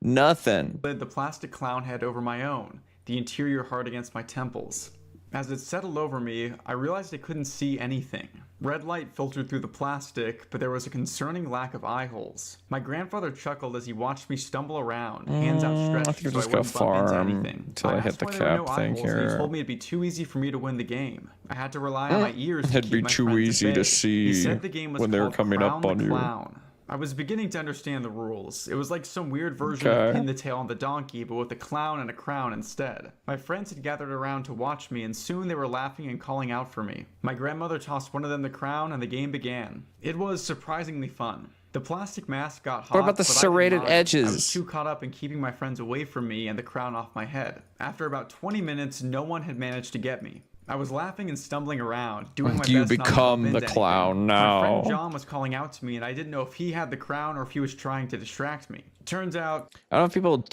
nothing. Slid the plastic clown head over my own, the interior hard against my temples. As it settled over me, I realized I couldn't see anything. Red light filtered through the plastic, but there was a concerning lack of eye holes. My grandfather chuckled as he watched me stumble around, hands outstretched, I think so I just go wouldn't bump into farm anything. until I hit asked the why there were cap no eye thing holes, and he here. told me it'd be too easy for me to win the game. I had to rely on my ears to It'd keep be my too friends at easy bay. to He see said the game was when they were called coming Crown up the on you. Clown. I was beginning to understand the rules. It was like some weird version of Okay. Pin the Tail on the Donkey, but with a clown and a crown instead. My friends had gathered around to watch me, and soon they were laughing and calling out for me. My grandmother tossed one of them the crown, and the game began. It was surprisingly fun. The plastic mask got hot. What about the but I didn't serrated mind. edges? I was too caught up in keeping my friends away from me and the crown off my head. After about 20 minutes, no one had managed to get me. I was laughing and stumbling around, doing my You best not to become bump the into clown anything. now. My friend John was calling out to me, and I didn't know if he had the crown or if he was trying to distract me. Turns out... I don't know if people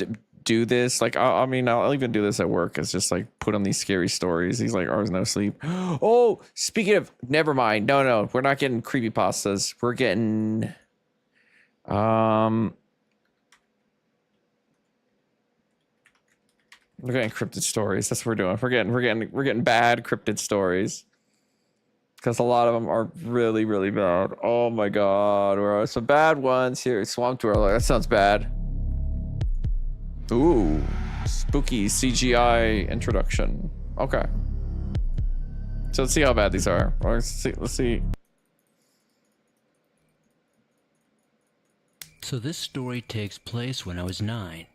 do this. Like, I mean, I'll even do this at work. It's just like put on these scary stories. He's like, "Ours no sleep." Oh, speaking of, never mind. No, we're not getting creepypastas. We're getting, we're getting cryptid stories. That's what we're doing. We're getting bad cryptid stories. Because a lot of them are really, really bad. Oh my god. There are some bad ones here. Swamp Dweller. That sounds bad. Ooh. Spooky CGI introduction. Okay. So let's see how bad these are. Let's see. So this story takes place when I was 9.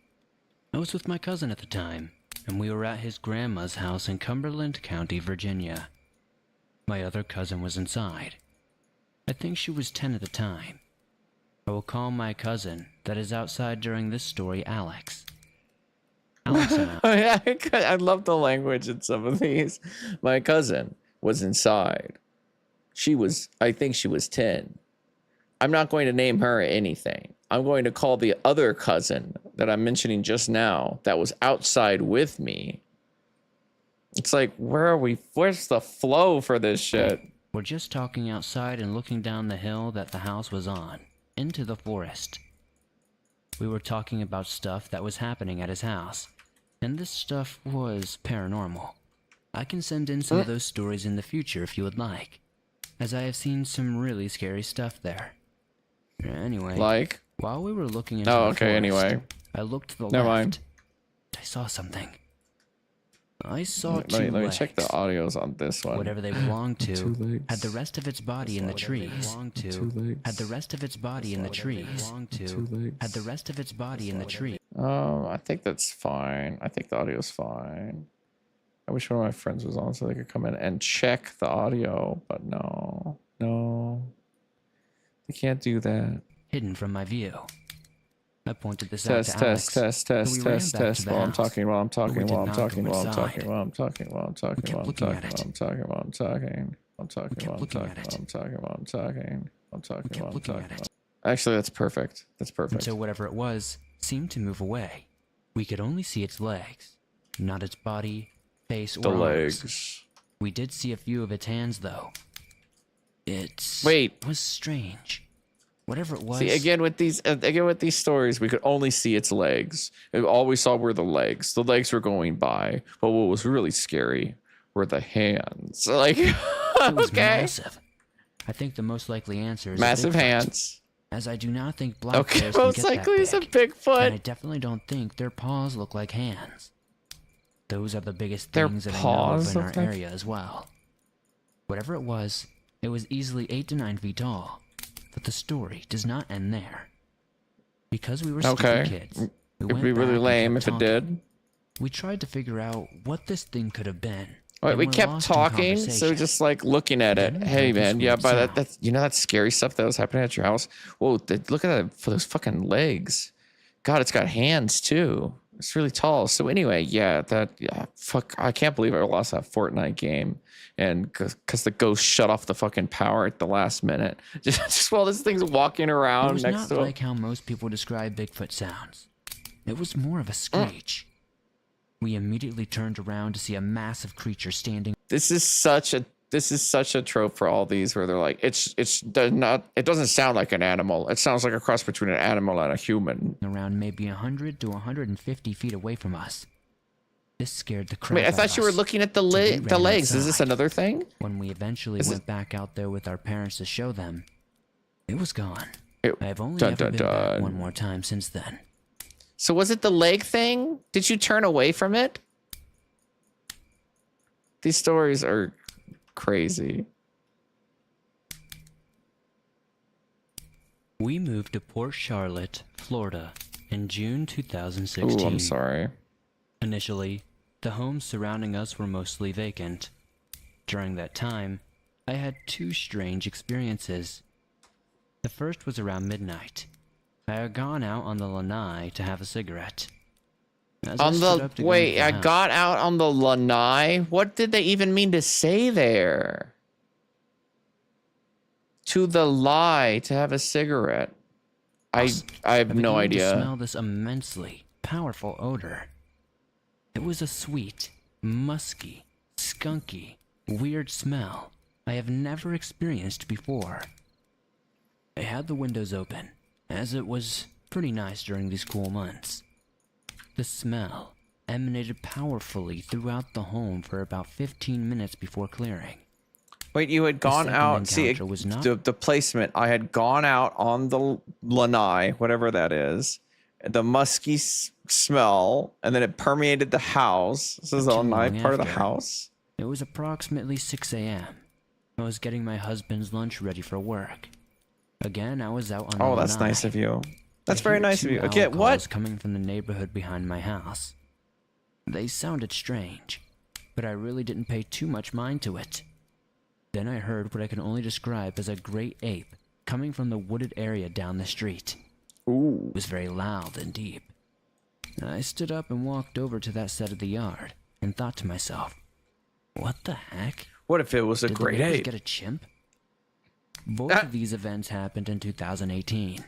I was with my cousin at the time, and we were at his grandma's house in Cumberland County, Virginia. My other cousin was inside. I think she was 10 at the time. I will call my cousin that is outside during this story Alex. Alex and I love the language in some of these. My cousin was inside. I think she was 10. I'm not going to name her anything. I'm going to call the other cousin that I'm mentioning just now that was outside with me. It's like, where's the flow for this shit? We're just talking outside and looking down the hill that the house was on, into the forest. We were talking about stuff that was happening at his house, and this stuff was paranormal. I can send in some of those stories in the future if you would like, as I have seen some really scary stuff there. Anyway, like? While we were looking into the forest, anyway. I looked to the Never left. mind. I saw something. I saw Let two me legs. check the audios on this one. Whatever they belonged Two to legs. had the rest of its body in the trees. Had the rest of its body in the trees. Had the rest of its body in the tree. I think that's fine. I think the audio's fine. I wish one of my friends was on so they could come in and check the audio, but no. They can't do that. Hidden from my view. I pointed this Test, out to Alex. test. While I'm talking. Actually, that's perfect. Until whatever it was seemed to move away. We could only see its legs, not its body, face, or The arms. legs. We did see a few of its hands, though. It was strange. Whatever it was. See, again with these stories, we could only see its legs. All we saw were the legs. The legs were going by, but what was really scary were the hands. Like, It was okay, massive. I think the most likely answer is massive Bigfoot, hands. as I do not think black Okay, bears can most get likely that it's a big. Bigfoot. And I definitely don't think their paws look like hands. Those are the biggest Their things that I know paws of in our look like- area as well. Whatever it was easily 8 to 9 feet tall. But the story does not end there. Because we were stupid kids, It'd be really lame if it did. We tried to figure out what this thing could have been. Wait, and we were kept lost in talking, so conversation. just like looking at it. Hey man, yeah, weird by sound. that's that scary stuff that was happening at your house. Whoa, look at that for those fucking legs. God, it's got hands too. It's really tall. So anyway, fuck, I can't believe I lost that Fortnite game, and because the ghost shut off the fucking power at the last minute, just while this thing's walking It around was next not to him. like how most people describe Bigfoot sounds. It was more of a screech. We immediately turned around to see a massive creature standing. This is such a trope for all these where they're like, it doesn't sound like an animal. It sounds like a cross between an animal and a human. Around maybe 100 to 150 feet away from us. This scared the crap Wait, I out of thought you were us. looking at the So we ran legs. Is this outside. another thing? When we eventually went back out there with our parents to show them, it was gone. I have only ever been back one more time since then. So was it the leg thing? Did you turn away from it? These stories are crazy. We moved to Port Charlotte, Florida, in June 2016. Ooh, I'm sorry. Initially, the homes surrounding us were mostly vacant. During that time, I had two strange experiences. The first was around midnight. I had gone out on the lanai to have a cigarette. As I stood up to go into the I house- got out on the lanai. What did they even mean to say there? To the lie to have a cigarette. I have no began to idea. smell this immensely powerful odor. It was a sweet, musky, skunky, weird smell I have never experienced before. I had the windows open, as it was pretty nice during these cool months. The smell emanated powerfully throughout the home for about 15 minutes before clearing. Wait, you had gone second out. See, encounter was not- the placement. I had gone out on the lanai, whatever that is. The musky smell, and then it permeated the house. This is the lanai long part of the after. house. It was approximately 6 a.m. I was getting my husband's lunch ready for work. Again, I was out on the Oh, that's lanai. nice of you. That's I very heard nice of two you. owl Okay, calls what? coming from the neighborhood behind my house. They sounded strange, but I really didn't pay too much mind to it. Then I heard what I can only describe as a great ape coming from the wooded area down the street. Ooh. It was very loud and deep. I stood up and walked over to that side of the yard and thought to myself, what the heck? What if it was a Did the great neighbors ape? get a chimp? Both of these events happened in 2018.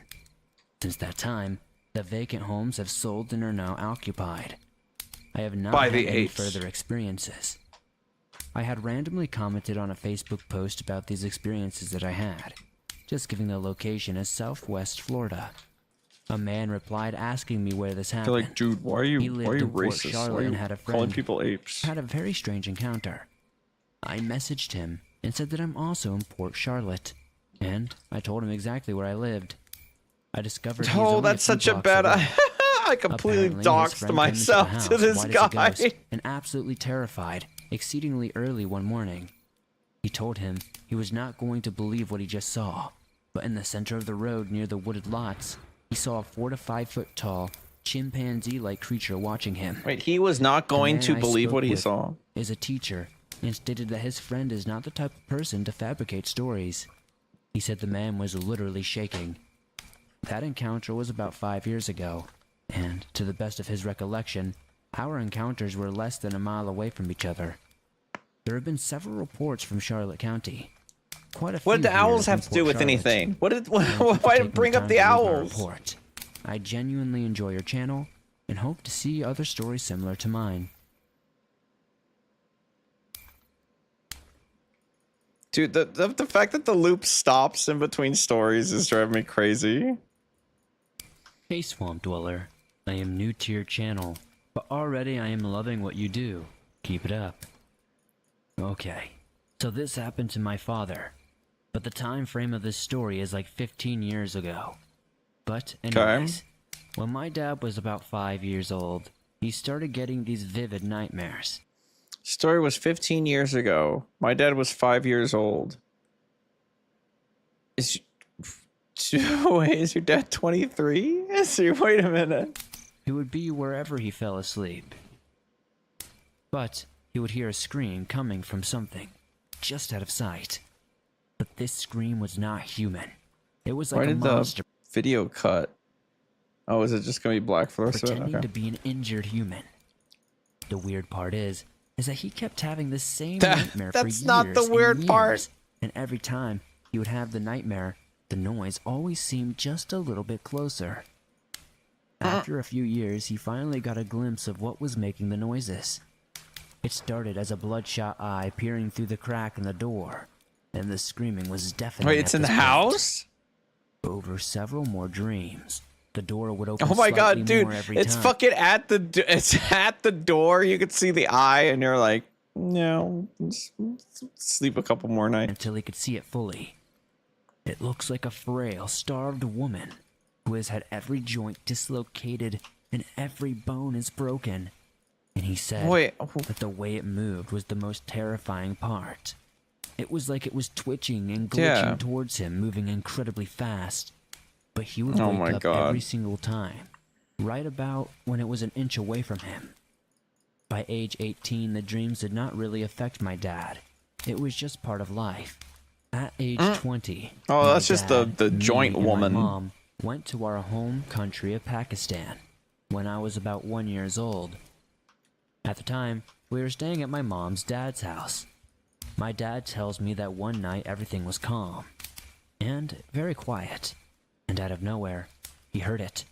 Since that time, the vacant homes have sold and are now occupied. I have not By had the any apes. further experiences. I had randomly commented on a Facebook post about these experiences that I had, just giving the location as Southwest Florida. A man replied asking me where this happened. They're like, dude, why are you He lived in Port racist? Charlotte Why are you and had a friend calling people apes? had a very strange encounter. I messaged him and said that I'm also in Port Charlotte, and I told him exactly where I lived. I discovered he's Oh, only that's few such a blocks bad. away. I completely Apparently, his doxed friend came into the myself house to this white as a guy. ghost and absolutely terrified, exceedingly early one morning. He told him he was not going to believe what he just saw, but in the center of the road near the wooded lots, he saw a 4 to 5 foot tall, chimpanzee-like creature watching him. Wait, he was not going The to man I believe spoke what he with saw. Is a teacher and stated that his friend is not the type of person to fabricate stories. He said the man was literally shaking. That encounter was about 5 years ago, and to the best of his recollection, our encounters were less than a mile away from each other. There have been several reports from Charlotte County. Quite a few What did the here owls from have to Port do with Charlotte. anything? Why Thank you for did taking bring the up time the to leave my owls? report. I genuinely enjoy your channel and hope to see other stories similar to mine. Dude, the fact that the loop stops in between stories is driving me crazy. Hey Swamp Dweller, I am new to your channel, but already I am loving what you do. Keep it up. Okay, so this happened to my father, but the time frame of this story is like 15 years ago. But anyways, when my dad was about 5 years old, he started getting these vivid nightmares. Story was 15 years ago. My dad was 5 years old. Is your dad 23? Wait a minute. He would be wherever he fell asleep. But he would hear a scream coming from something just out of sight. But this scream was not human. It was like Why a did monster the video cut? Oh, is it just gonna be black for the rest of it? pretending Okay. to be an injured human. The weird part is that he kept having the same nightmare for years. That's not the weird and part. years. And every time he would have the nightmare, the noise always seemed just a little bit closer. After a few years, he finally got a glimpse of what was making the noises. It started as a bloodshot eye peering through the crack in the door, and the screaming was deafening. Wait, it's in the house? Over several more dreams, the door would open. Oh my slightly god, dude! more every It's time. fucking at the door. You can see the eye, and you're like, no, sleep a couple more nights until he could see it fully. It looks like a frail, starved woman who has had every joint dislocated and every bone is broken. And he said that the way it moved was the most terrifying part. It was like it was twitching and glitching towards him, moving incredibly fast. But he would wake up every single time, right about when it was an inch away from him. By age 18, the dreams did not really affect my dad. It was just part of life. At age 20, oh, that's just the me joint and woman. my mom went to our home country of Pakistan when I was about 1 year old. At the time, we were staying at my mom's dad's house. My dad tells me that one night everything was calm and very quiet, and out of nowhere, he heard it.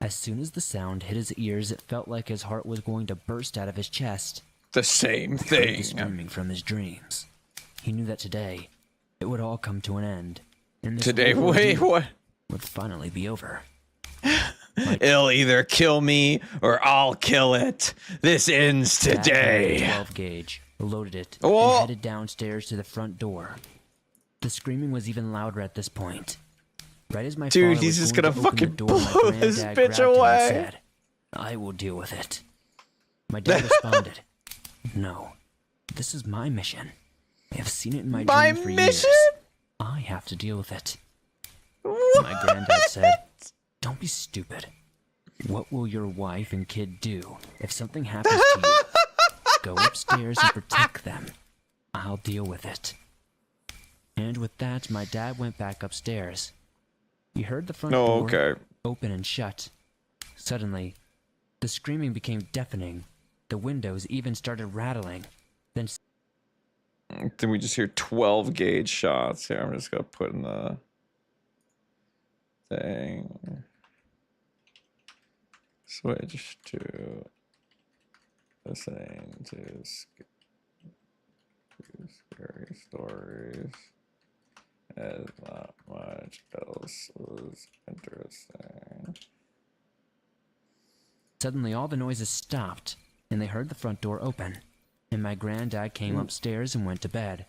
As soon as the sound hit his ears, it felt like his heart was going to burst out of his chest. The same He heard thing. the screaming from his dreams. He knew that today, it would all come to an end. And this Today, whole wait, ordeal what? would finally be over. It'll either kill me or I'll kill it. This ends Dad had a today. 12 gauge, loaded it, Oh. and headed downstairs to the front door. The screaming was even louder at this point. Right as my Dude, father he's was just going gonna to open the fucking door, my blow this granddad bitch grabbed him and away. said, "I will deal with it." My dad responded, "No, this is my mission. I have seen it in my dreams for years. I have to deal with it." My granddad said, "Don't be stupid. What will your wife and kid do if something happens to you? Go upstairs and protect them. I'll deal with it." And with that, my dad went back upstairs. He heard the front door open and shut. Suddenly, the screaming became deafening. The windows even started rattling. Then we just hear 12 gauge shots. Here, I'm just gonna put in the thing. Switch to listening to scary stories. As not much else was interesting. suddenly all the noises stopped, and they heard the front door open, and my granddad came upstairs and went to bed.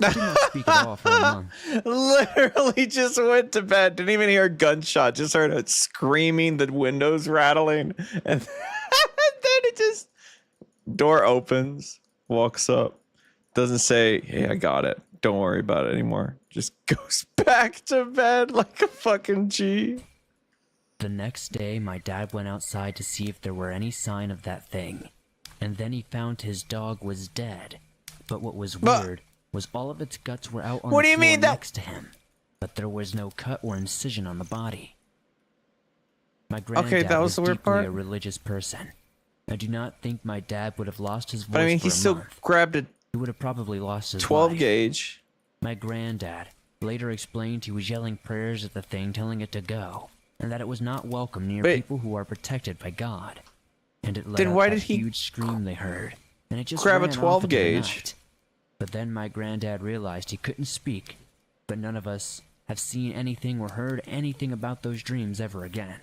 I did not speak at all for a month. Literally just went to bed. Didn't even hear a gunshot. Just heard it screaming, the windows rattling, and then it just door opens, walks up, doesn't say, "Hey, I got it. Don't worry about it anymore." Just goes back to bed like a fucking G. The next day, my dad went outside to see if there were any sign of that thing, and then he found his dog was dead. But what was weird was all of its guts were out on the floor next to him, but there was no cut or incision on the body. My granddad that was the weird deeply part. a religious person. I do not think my dad would have lost his voice But I mean, for he a still month. grabbed a He would have probably lost his 12 life. gauge. My granddad later explained he was yelling prayers at the thing, telling it to go, and that it was not welcome near people who are protected by God. And it let Then out why that did he huge scream they heard, and it just grab a ran off 12 into the gauge? night. But then my granddad realized he couldn't speak, but none of us have seen anything or heard anything about those dreams ever again.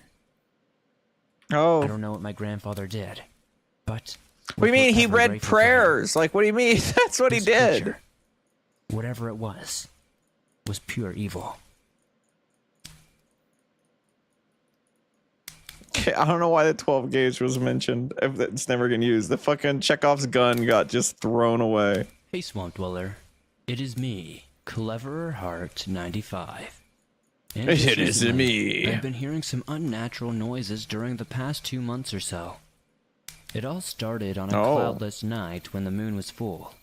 Oh. I don't know what my grandfather did, but... What do you mean? He whatever read grateful for him, prayers. Like, what do you mean? That's what he this did. creature, whatever it was pure evil. Okay, I don't know why the 12 gauge was mentioned. If it's never getting used. The fucking Chekhov's gun got just thrown away. Hey, Swamp Dweller. It is me, Cleverer Heart 95. And It is recently, me. I've been hearing some unnatural noises during the past 2 months or so. It all started on a cloudless night when the moon was full.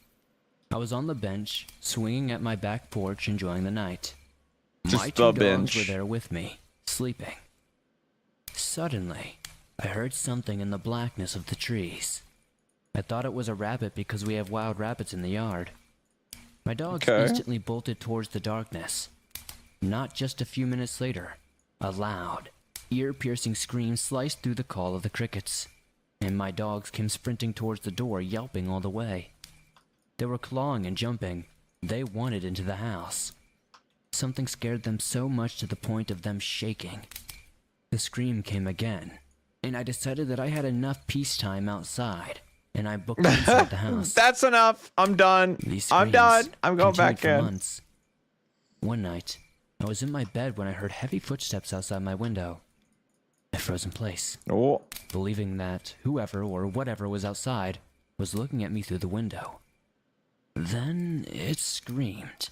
I was on the bench, swinging at my back porch, enjoying the night. My two dogs were there with me, sleeping. Suddenly, I heard something in the blackness of the trees. I thought it was a rabbit because we have wild rabbits in the yard. My dogs instantly bolted towards the darkness. Not just a few minutes later, a loud, ear-piercing scream sliced through the call of the crickets, and my dogs came sprinting towards the door, yelping all the way. They were clawing and jumping. They wanted into the house. Something scared them so much to the point of them shaking. The scream came again, and I decided that I had enough peacetime outside, and I booked inside the house. That's enough. I'm done. I'm done. I'm going back continued for in. months. One night, I was in my bed when I heard heavy footsteps outside my window. I froze in place, believing that whoever or whatever was outside was looking at me through the window. Then it screamed.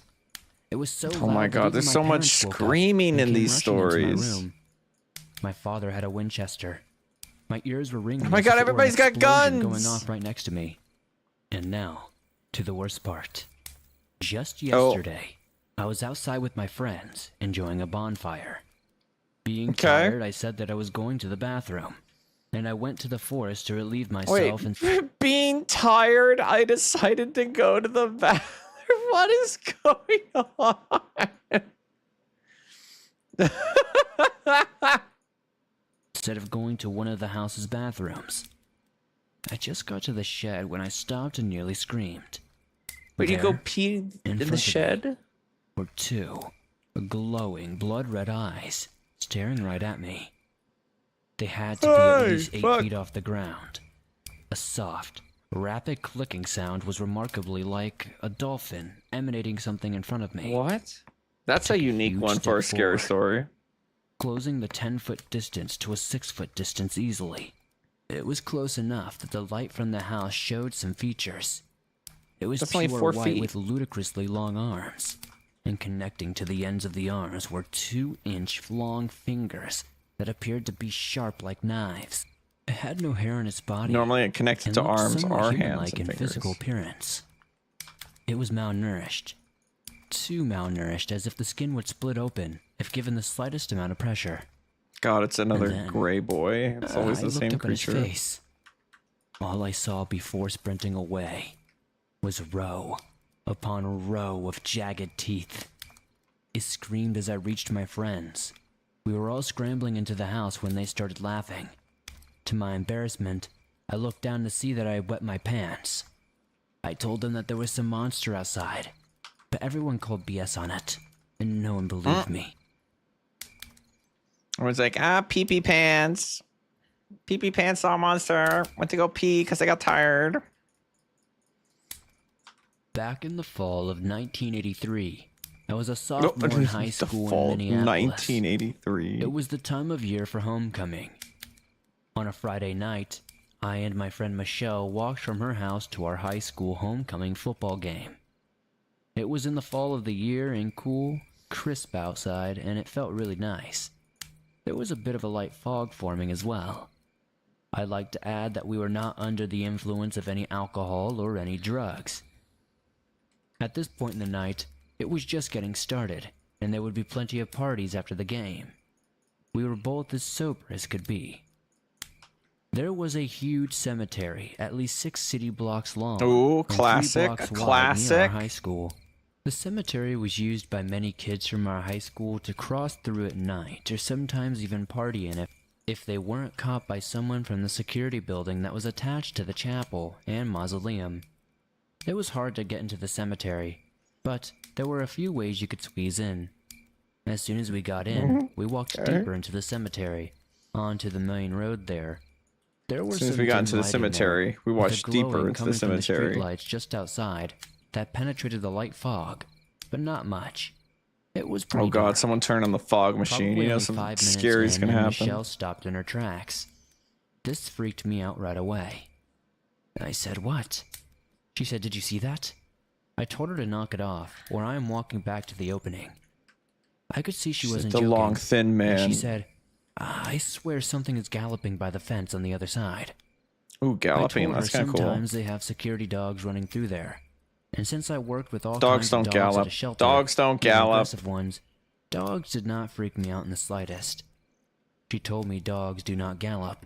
It was so loud. Oh my that god, even there's my so much parents woke up screaming and in came these rushing into my stories. room. My father had a Winchester. My ears were ringing. Oh my as god, if it were an everybody's got explosion guns! going off right next to me. And now, to the worst part. Just yesterday, I was outside with my friends, enjoying a bonfire. Being tired, I said that I was going to the bathroom, and I went to the forest to relieve myself. Being tired, I decided to go to the bathroom. What is going on? Instead of going to one of the house's bathrooms. I just got to the shed when I stopped and nearly screamed. Would you go There, pee in the front of me, shed? were two glowing blood-red eyes staring right at me. They had to be at least 8 feet off the ground. A soft, rapid clicking sound was remarkably like a dolphin emanating something in front of me. What? That's a unique one for a scary story. Closing the 10-foot distance to a 6-foot distance easily. It was close enough that the light from the house showed some features. It was That's pure only 4 white feet. with ludicrously long arms, and connecting to the ends of the arms were 2-inch long fingers that appeared to be sharp like knives. It had no hair on its body. Normally it connects and to looked arms somewhat or human-like hands and in fingers. physical appearance. It was malnourished. Too malnourished, as if the skin would split open if given the slightest amount of pressure. God, it's another And then, gray boy. It's always I the looked same up at his creature. face. All I saw before sprinting away was row upon row of jagged teeth. It screamed as I reached my friends. We were all scrambling into the house when they started laughing. To my embarrassment, I looked down to see that I had wet my pants. I told them that there was some monster outside, but everyone called BS on it, and no one believed me. Everyone's like, pee-pee pants. Pee-pee pants saw a monster. Went to go pee because I got tired. Back in the fall of 1983, I was a sophomore in high school in Minneapolis. 1983. It was the time of year for homecoming. On a Friday night, I and my friend Michelle walked from her house to our high school homecoming football game. It was in the fall of the year and cool, crisp outside, and it felt really nice. There was a bit of a light fog forming as well. I'd like to add that we were not under the influence of any alcohol or any drugs. At this point in the night, it was just getting started, and there would be plenty of parties after the game. We were both as sober as could be. There was a huge cemetery, at least 6 city blocks long. Ooh, and 3 classic, blocks a wide classic. near our high school. The cemetery was used by many kids from our high school to cross through at night, or sometimes even party in it, if they weren't caught by someone from the security building that was attached to the chapel and mausoleum. It was hard to get into the cemetery, but there were a few ways you could squeeze in. As soon as we got in, we walked deeper into the cemetery, onto the main road there. There were As soon as we got into the cemetery, we watched deeper into the cemetery. Lights just outside that penetrated the light fog, but not much. It was pretty Oh god, dark. someone turned on the fog machine. Probably You know, only something 5 minutes scary is in, gonna and happen. Michelle stopped in her tracks. This freaked me out right away. I said, "What?" She said, "Did you see that?" I told her to knock it off, or I am walking back to the opening. I could see she wasn't the joking. long, thin and man. She said, "I swear something is galloping by the fence on the other side." Ooh, galloping, I told her that's kind of cool. sometimes they have security dogs running through there. And since I worked with all Dogs kinds of don't dogs gallop. at a shelter, Dogs don't even gallop. aggressive ones, dogs did not freak me out in the slightest. She told me dogs do not gallop,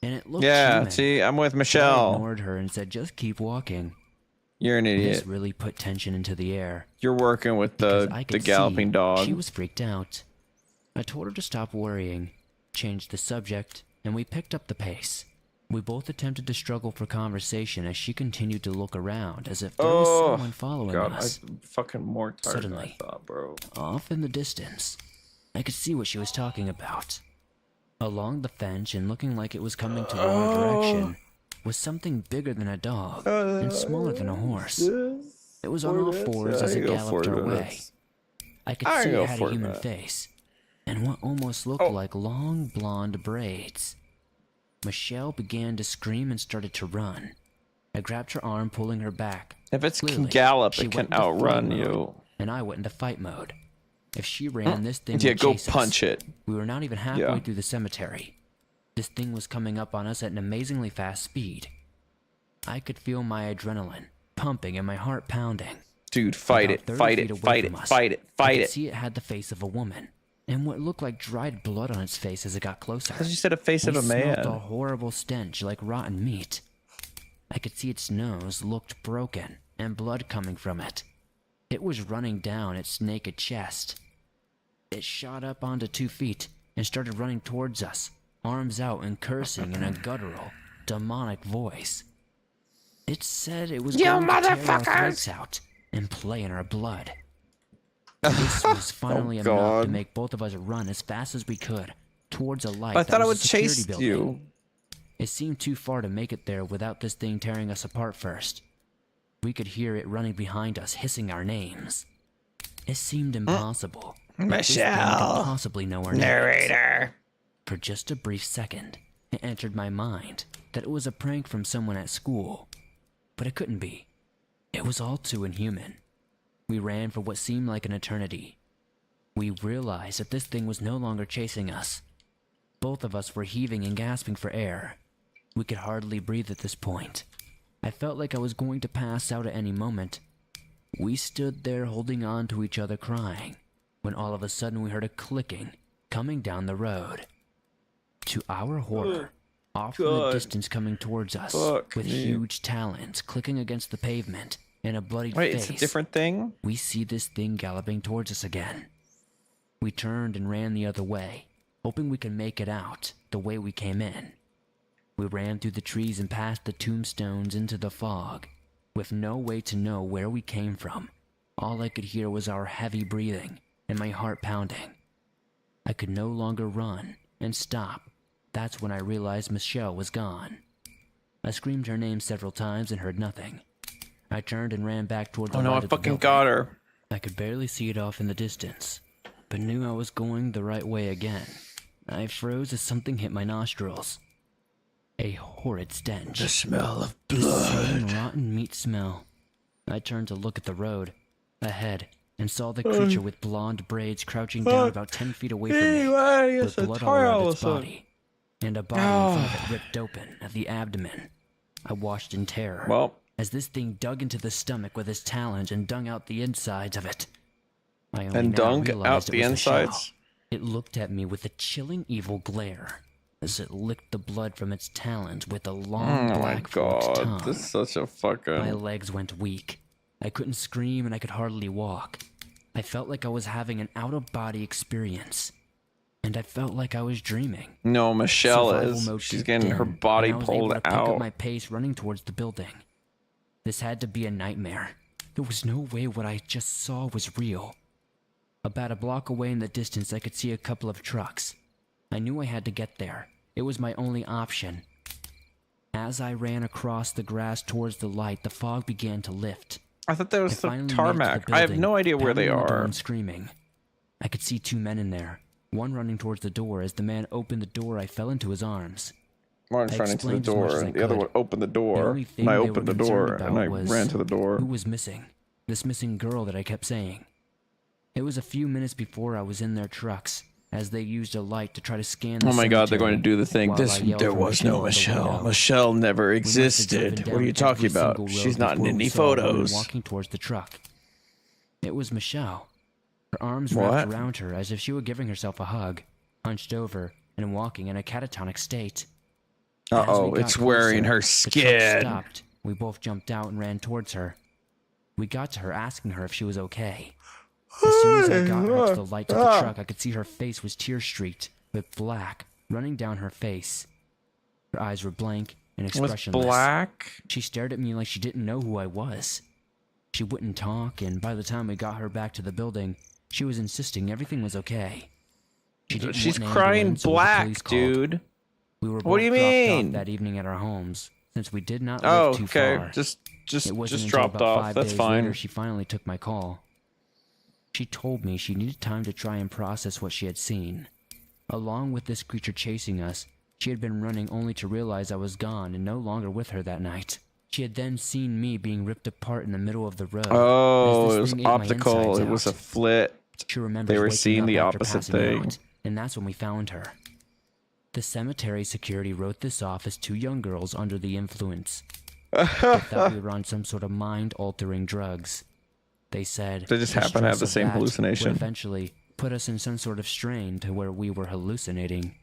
and it looked Yeah, human. see, I'm with I Michelle. ignored her and said, "Just keep walking." You're an idiot. This really put tension into the air. You're working with because I the could galloping see dog. She was freaked out. I told her to stop worrying, changed the subject, and we picked up the pace. We both attempted to struggle for conversation as she continued to look around as if there was someone following God, us. I'm fucking more tired Suddenly, than I thought, bro. off in the distance, I could see what she was talking about. Along the fence and looking like it was coming to our direction was something bigger than a dog and smaller than a horse. It was on all fours as it galloped our way. I could see it had a human face and what almost looked like long blonde braids. Michelle began to scream and started to run. I grabbed her arm, pulling her back. If it can Clearly, gallop, she it can went into outrun flight mode, you. and I went into fight mode. If she ran, this thing Yeah, would go chase punch us. it. We were not even halfway Yeah. through the cemetery. This thing was coming up on us at an amazingly fast speed. I could feel my adrenaline pumping and my heart pounding. Dude, fight About it, 30 fight feet it, away fight from it, us, fight it, I fight could it. see it had the face of a woman and what looked like dried blood on its face as it got closer. Because you said a face of We a smelled man. a horrible stench like rotten meat. I could see its nose looked broken and blood coming from it. It was running down its naked chest. It shot up onto 2 feet and started running towards us, arms out and cursing in a guttural, demonic voice. It said it was going to tear our throats out and play in our blood. This was finally enough to God. make both of us run as fast as we could towards a light. I that thought I was would a security chase building. you. It seemed too far to make it there without this thing tearing us apart first. We could hear it running behind us, hissing our names. It seemed impossible. that this thing could Michelle. possibly know our names. Narrator. For just a brief second, it entered my mind that it was a prank from someone at school. But it couldn't be. It was all too inhuman. We ran for what seemed like an eternity. We realized that this thing was no longer chasing us. Both of us were heaving and gasping for air. We could hardly breathe at this point. I felt like I was going to pass out at any moment. We stood there holding on to each other crying, when all of a sudden we heard a clicking coming down the road. To our horror, off from the God. distance coming towards us, Fuck with me. huge talons clicking against the pavement and a bloodied Wait, face. it's a different thing? We see this thing galloping towards us again. We turned and ran the other way, hoping we could make it out the way we came in. We ran through the trees and past the tombstones into the fog, with no way to know where we came from. All I could hear was our heavy breathing and my heart pounding. I could no longer run and stop. That's when I realized Michelle was gone. I screamed her name several times and heard nothing. I turned and ran back toward the Oh no, I light of the fucking building. got her. I could barely see it off in the distance, but knew I was going the right way again. I froze as something hit my nostrils. A horrid stench. The smell of The blood. same rotten meat smell. I turned to look at the road ahead and saw the creature with blonde braids crouching down about 10 feet away from me, with blood all around its body, and a body in front of it ripped open at the abdomen. I watched in terror as this thing dug into the stomach with its talons and dug out the insides of it. I only And now dug realized out it the was Michelle. insides? It looked at me with a chilling evil glare as it licked the blood from its talons with a long Oh my black forked tongue. god, this is such a My fucking... legs went weak. I couldn't scream and I could hardly walk. I felt like I was having an out-of-body experience. And I felt like I was dreaming. No, Michelle Survival is. mode She's kicked getting in, her body and I was able pulled to pick up out. my pace running towards the building. This had to be a nightmare. There was no way what I just saw was real. About a block away in the distance, I could see a couple of trucks. I knew I had to get there. It was my only option. As I ran across the grass towards the light, the fog began to lift. I thought that was the finally made it to tarmac. the I have building, no idea where they pounding on the door are. and screaming. I could see two men in there. One running towards the door. As the man opened the door, I fell into his arms. One I running to the explained as much as door, I and the other could. one opened the The door. only thing And I they were opened the concerned door, and about I was ran to the door. Who was missing? This missing girl that I kept saying. It was a few minutes before I was in their trucks, as they used a light to try to scan the Oh my god, they're going to cemetery do the thing. while I yelled There for was no out the Michelle. window. Michelle never We must have driven existed. down What are you talking every about? single She's road not in before we any saw a woman photos. walking towards the truck. It was Michelle. Her arms What? wrapped around her as if she were giving herself a hug, hunched over and walking in a catatonic state. As we Uh-oh, got it's wearing closer, her the truck skin. stopped. We both jumped out and ran towards her. We got to her asking her if she was okay. As soon as I got her to the light of the truck, I could see her face was tear-streaked with black running down her face. Her eyes were blank and Was expressionless. black? She stared at me like she didn't know who I was. She wouldn't talk, and by the time we got her back to the building, she was insisting everything was okay. She didn't She's want an crying ambulance or the black, police called. dude. We were both What do you dropped mean? off that evening at our homes, since we did not Oh, live too okay. far. Just It wasn't until dropped about off. 5 That's days fine. later she finally took my call. She told me she needed time to try and process what she had seen. Along with this creature chasing us, she had been running only to realize I was gone and no longer with her that night. She had then seen me being ripped apart in the middle of the road. Oh, as this it was thing ate my optical. insides It was a out. flip. She remembers They were waking seeing up the after opposite passing thing. out, and that's when we found her. The cemetery security wrote this off as two young girls under the influence. They thought we were on some sort of mind-altering drugs. They said They just the happen to have stress the of same that hallucination. would eventually put us in some sort of strain to where we were hallucinating.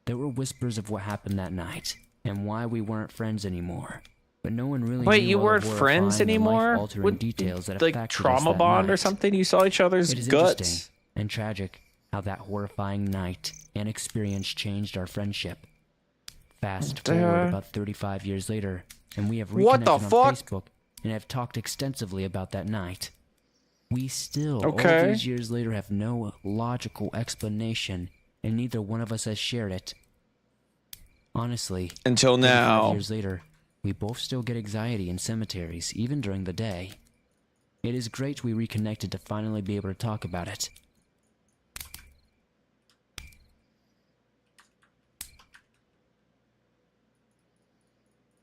There were whispers of what happened that night and why we weren't friends anymore. But no one really Wait, knew you all the weren't friends horrifying and anymore? life-altering What, details that like affected us trauma that bond or night. something? You saw each other's It is guts. interesting and tragic how that horrifying night and experience changed our friendship. Fast forward about 35 years later, and we have What reconnected the on fuck? Facebook and have talked extensively about that night. We still, Okay. all these years later, have no logical explanation, and neither one of us has shared it. Honestly, Until 35 now. years later, we both still get anxiety in cemeteries, even during the day. It is great we reconnected to finally be able to talk about it.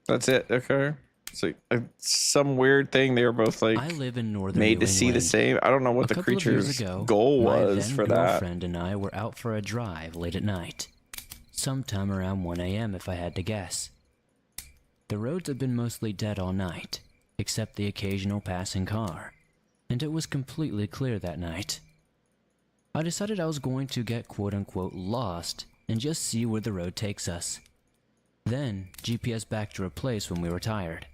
That's it. Okay. So some weird thing. They were both like I live in northern made New to see the England. same. I don't know what A the couple of years creature's ago, goal my was then for that. girlfriend and I were out for a drive late at night, sometime around 1 a.m. if I had to guess. The roads had been mostly dead all night, except the occasional passing car, and it was completely clear that night. I decided I was going to get quote-unquote lost and just see where the road takes us. Then, GPS back to a place when we were tired.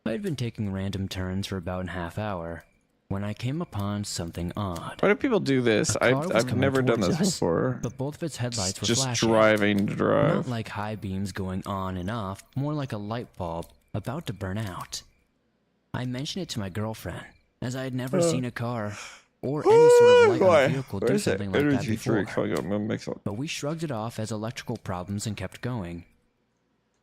I had been taking random turns for about a half hour when I came upon something odd. Why do people do this? A car was I've coming never done towards this us, before. But both of its headlights were Just flashing. driving to drive. Not like high beams going on and off, more like a light bulb about to burn out. I mentioned it to my girlfriend, as I had never seen a car or any sort of light on a vehicle do Where's that something like that energy before. drink? I'm gonna mix up. But we shrugged it off as electrical problems and kept going.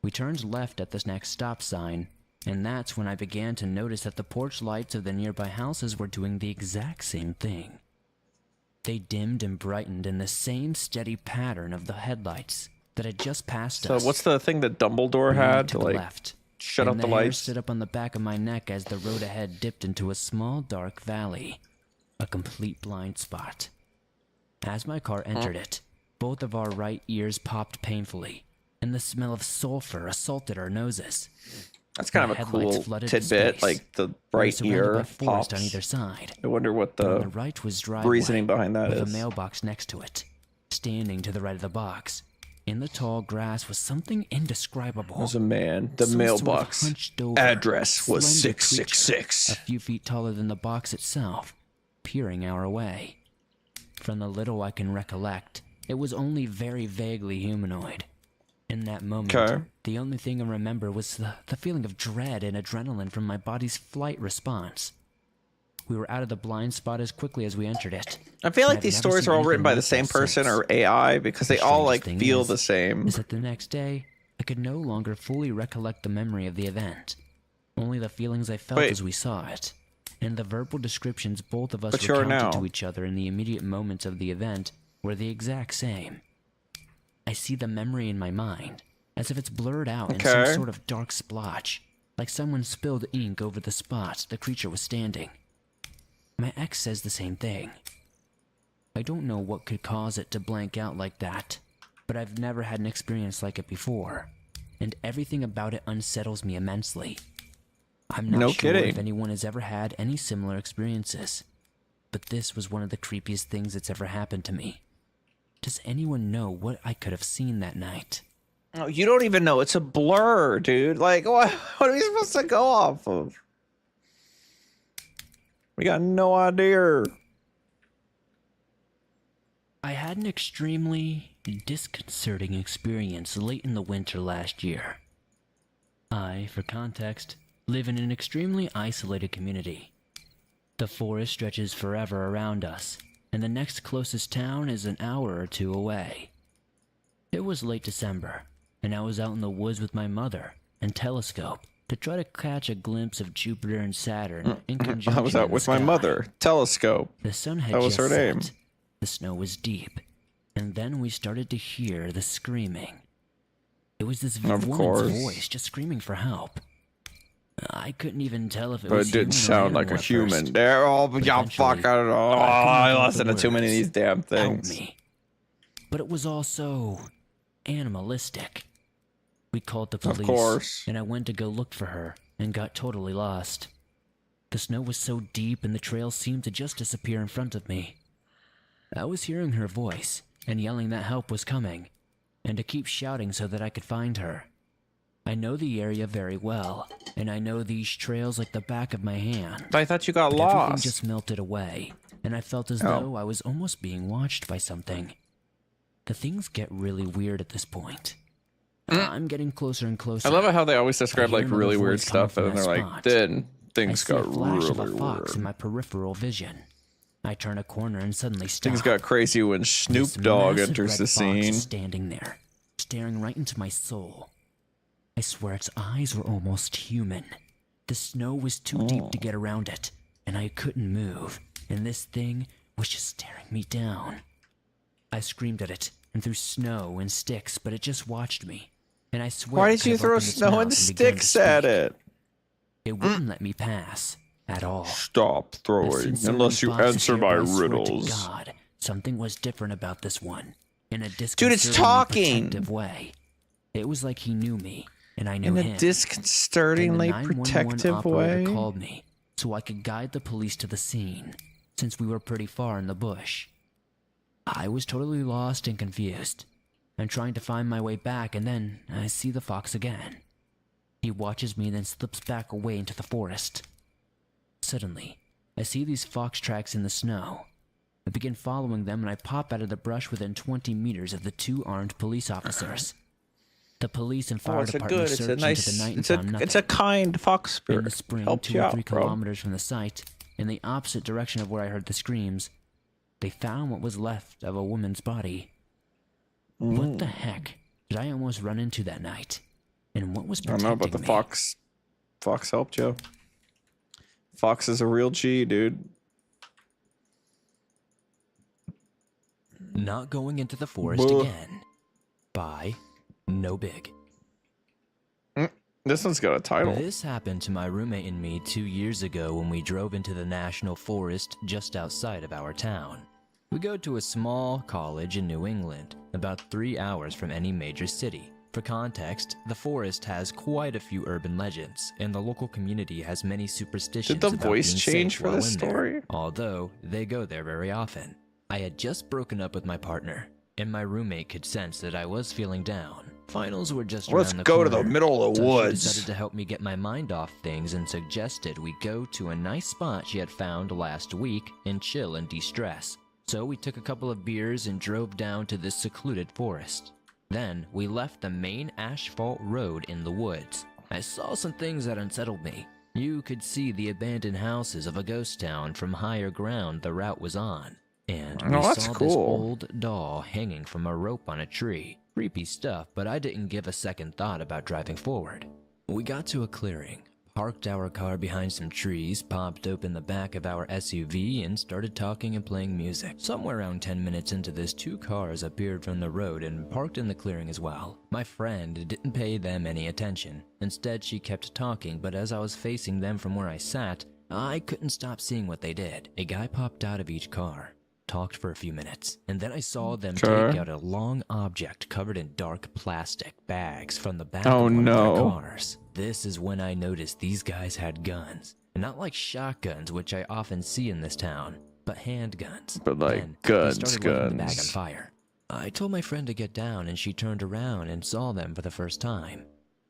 We turned left at this next stop sign, And that's when I began to notice that the porch lights of the nearby houses were doing the exact same thing. They dimmed and brightened in the same steady pattern of the headlights that had just passed us. So what's the thing that Dumbledore had to like left, shut and out the hair lights? stood up on the back of my neck as the road ahead dipped into a small dark valley, a complete blind spot. As my car entered it, both of our right ears popped painfully, and the smell of sulfur assaulted our noses. That's kind of a cool tidbit, like the right ear pops. On either side. I wonder what the right was driveway, reasoning behind that with is. a mailbox next to it. Standing to the right of the box, in the tall grass, was something indescribable. There's a man. The Some mailbox sort of hunched over, address was slender 666. creature, a few feet taller than the box itself, peering our way. From the little I can recollect, it was only very vaguely humanoid. In that moment, the only thing I remember was the feeling of dread and adrenaline from my body's flight response. We were out of the blind spot as quickly as we entered it. I feel like these stories are all written by the same person or AI because they all like feel the same. Is that the next day, I could no longer fully recollect the memory of the event. Only the feelings I felt as we saw it. And the verbal descriptions both of us recounted to each other in the immediate moments of the event were the exact same. I see the memory in my mind, as if it's blurred out in some sort of dark splotch, like someone spilled ink over the spot the creature was standing. My ex says the same thing. I don't know what could cause it to blank out like that, but I've never had an experience like it before, and everything about it unsettles me immensely. I'm not sure if anyone has ever had any similar experiences, but this was one of the creepiest things that's ever happened to me. Does anyone know what I could have seen that night? Oh, you don't even know. It's a blur, dude. Like, what are we supposed to go off of? We got no idea. I had an extremely disconcerting experience late in the winter last year. I, for context, live in an extremely isolated community. The forest stretches forever around us, and the next closest town is an hour or two away. It was late December, and I was out in the woods with my mother and telescope to try to catch a glimpse of Jupiter and Saturn in conjunction. I was out with my mother. Telescope. The sun had that was just her name. set. The snow was deep, and then we started to hear the screaming. It was this woman's voice just screaming for help. I couldn't even tell if it was. But it didn't sound like a human. They're all y'all fuck. I don't know. I listen to too many of these damn things. Help me. But it was also animalistic. We called the police, of course, and I went to go look for her and got totally lost. The snow was so deep and the trail seemed to just disappear in front of me. I was hearing her voice and yelling that help was coming, and to keep shouting so that I could find her. I know the area very well, and I know these trails like the back of my hand. I thought you got but lost. Everything just melted away, and I felt as though I was almost being watched by something. The things get really weird at this point. I'm getting closer and closer. I love how they always describe like really weird stuff, and then they're like, then things got really of a fox weird. in my peripheral vision. I turn a corner and suddenly stop. Things got crazy when Snoop Dogg enters the scene. Standing there, staring right into my soul. I swear its eyes were almost human. The snow was too deep to get around it, and I couldn't move, and this thing was just staring me down. I screamed at it and threw snow and sticks, but it just watched me, and I swear. Why did you throw snow and sticks at it? It wouldn't let me pass at all. Stop throwing, unless you answer my riddles. God, something was different about this one, in a Dude, it's talking. protective way. It was like he knew me. And I knew in a him. disconcertingly protective way. Called me so I could guide the police to the scene, since we were pretty far in the bush. I was totally lost and confused. I'm trying to find my way back, and then I see the fox again. He watches me and then slips back away into the forest. Suddenly, I see these fox tracks in the snow. I begin following them, and I pop out of the brush within 20 meters of the two armed police officers. The police and fire department searched into the night and found nothing. It's a kind fox spirit. In the spring, helped 2 or 3 out, kilometers from the site, in the opposite direction of where I heard the screams, they found what was left of a woman's body. What the heck did I almost run into that night? And what was protecting me? I don't know about the fox Fox helped you. Fox is a real G, dude. Not going into the forest again. By No Big. This one's got a title. This happened to my roommate and me 2 years ago when we drove into the national forest just outside of our town. We go to a small college in New England, about 3 hours from any major city. For context, the forest has quite a few urban legends, and the local community has many superstitions Did the about voice being change safe for while this in there, story? although they go there very often. I had just broken up with my partner, and my roommate could sense that I was feeling down. Finals were just Let's around the go to corner, the middle of the so woods. She decided to help me get my mind off things and suggested we go to a nice spot she had found last week and chill and de-stress. So we took a couple of beers and drove down to this secluded forest. Then we left the main asphalt road in the woods. I saw some things that unsettled me. You could see the abandoned houses of a ghost town from higher ground the route was on. And we saw this old doll hanging from a rope on a tree. Creepy stuff, but I didn't give a second thought about driving forward. We got to a clearing, parked our car behind some trees, popped open the back of our SUV, and started talking and playing music. Somewhere around 10 minutes into this, 2 cars appeared from the road and parked in the clearing as well. My friend didn't pay them any attention. Instead, she kept talking, but as I was facing them from where I sat, I couldn't stop seeing what they did. A guy popped out of each car, talked for a few minutes, and then I saw them take out a long object covered in dark plastic bags from the back of one of their cars. This is when I noticed these guys had guns. Not like shotguns, which I often see in this town, but handguns. But like Then guns, they started lighting the bag on fire. I told my friend to get down, and she turned around and saw them for the first time.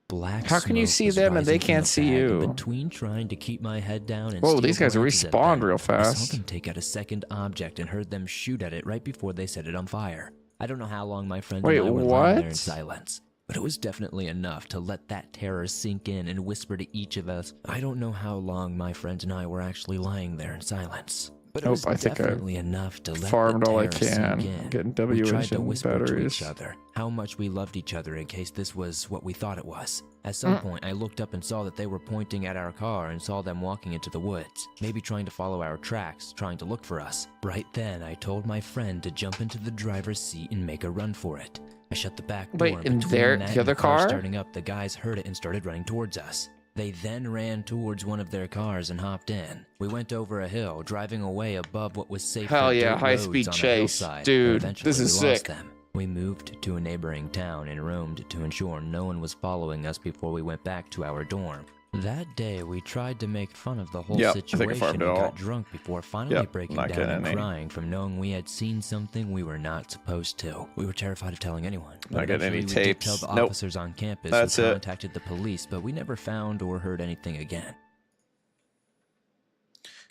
Black How can you smoke see was them and they rising from can't the see bag, you? and between trying to keep my head down and Whoa, steal these guys glances at respawned them, real I fast. saw them take out a second object and heard them shoot at it right before they set it on fire. I don't know how long my friend and I were lying there in silence, but it was definitely enough to let that terror sink in and whisper to each of us. I don't know how long my friend and I were actually lying there in silence, but it was definitely enough to let farmed the all I terror can. sink in. Getting We W tried to engine whisper to batteries. each other how much we loved each other in case this was what we thought it was. At some point, I looked up and saw that they were pointing at our car and saw them walking into the woods, maybe trying to follow our tracks, trying to look for us. Right then, I told my friend to jump into the driver's seat and make a run for it. I shut the back door. Wait, and in between there, that the and other car car? starting up, the guys heard it and started running towards us. They then ran towards one of their cars and hopped in. We went over a hill, driving away above what was safe Hell for yeah, dirt high-speed roads on a chase. hillside, and Dude, eventually this is we lost sick. them. We moved to a neighboring town and roamed to ensure no one was following us before we went back to our dorm. That day, we tried to make fun of the whole Yep, I think I situation farmed and it all. got drunk before finally Yep, breaking not down getting and any. crying from knowing we had seen something we were not supposed to. We were terrified of telling anyone. But Not getting any eventually we did tapes. tell the Nope. officers on campus That's who it. contacted the police, but we never found or heard anything again.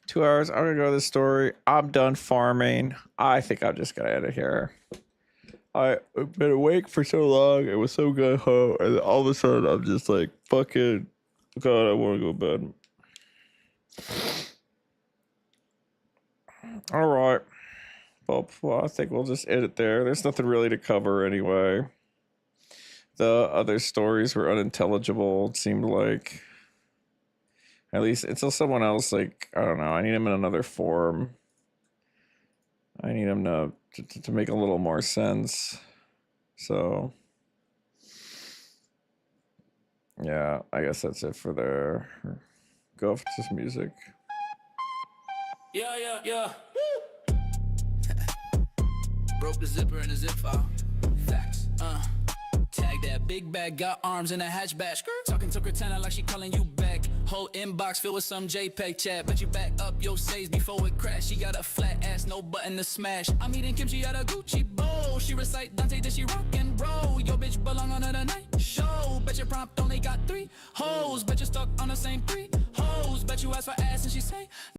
2 hours. I'm gonna go to this story. I'm done farming. I think I'm just gonna end it here. I've been awake for so long. It was so good, and all of a sudden I'm just like, fucking, God, I want to go to bed. All right. Well, I think we'll just end it there. There's nothing really to cover anyway. The other stories were unintelligible, it seemed like. At least until someone else, like, I don't know, I need him in another form. I need him to make a little more sense. So, yeah, I guess that's it for there. Go off to this music. Yeah. Broke the zipper in the zip file. Facts. Tag that big bag, got arms in a hatchback. Talking to Cortana like she calling you back. Whole inbox filled with some JPEG chat. Bet you back up your saves before it crash. She got a flat ass, no button to smash. I'm eating kimchi out of Gucci bowl. She recite Dante, did she rock and roll? Yo bitch belong on the night show. Bet your prompt only got 3 hoes. Bet you stuck on the same 3 hoes. Bet you ask for ass and she say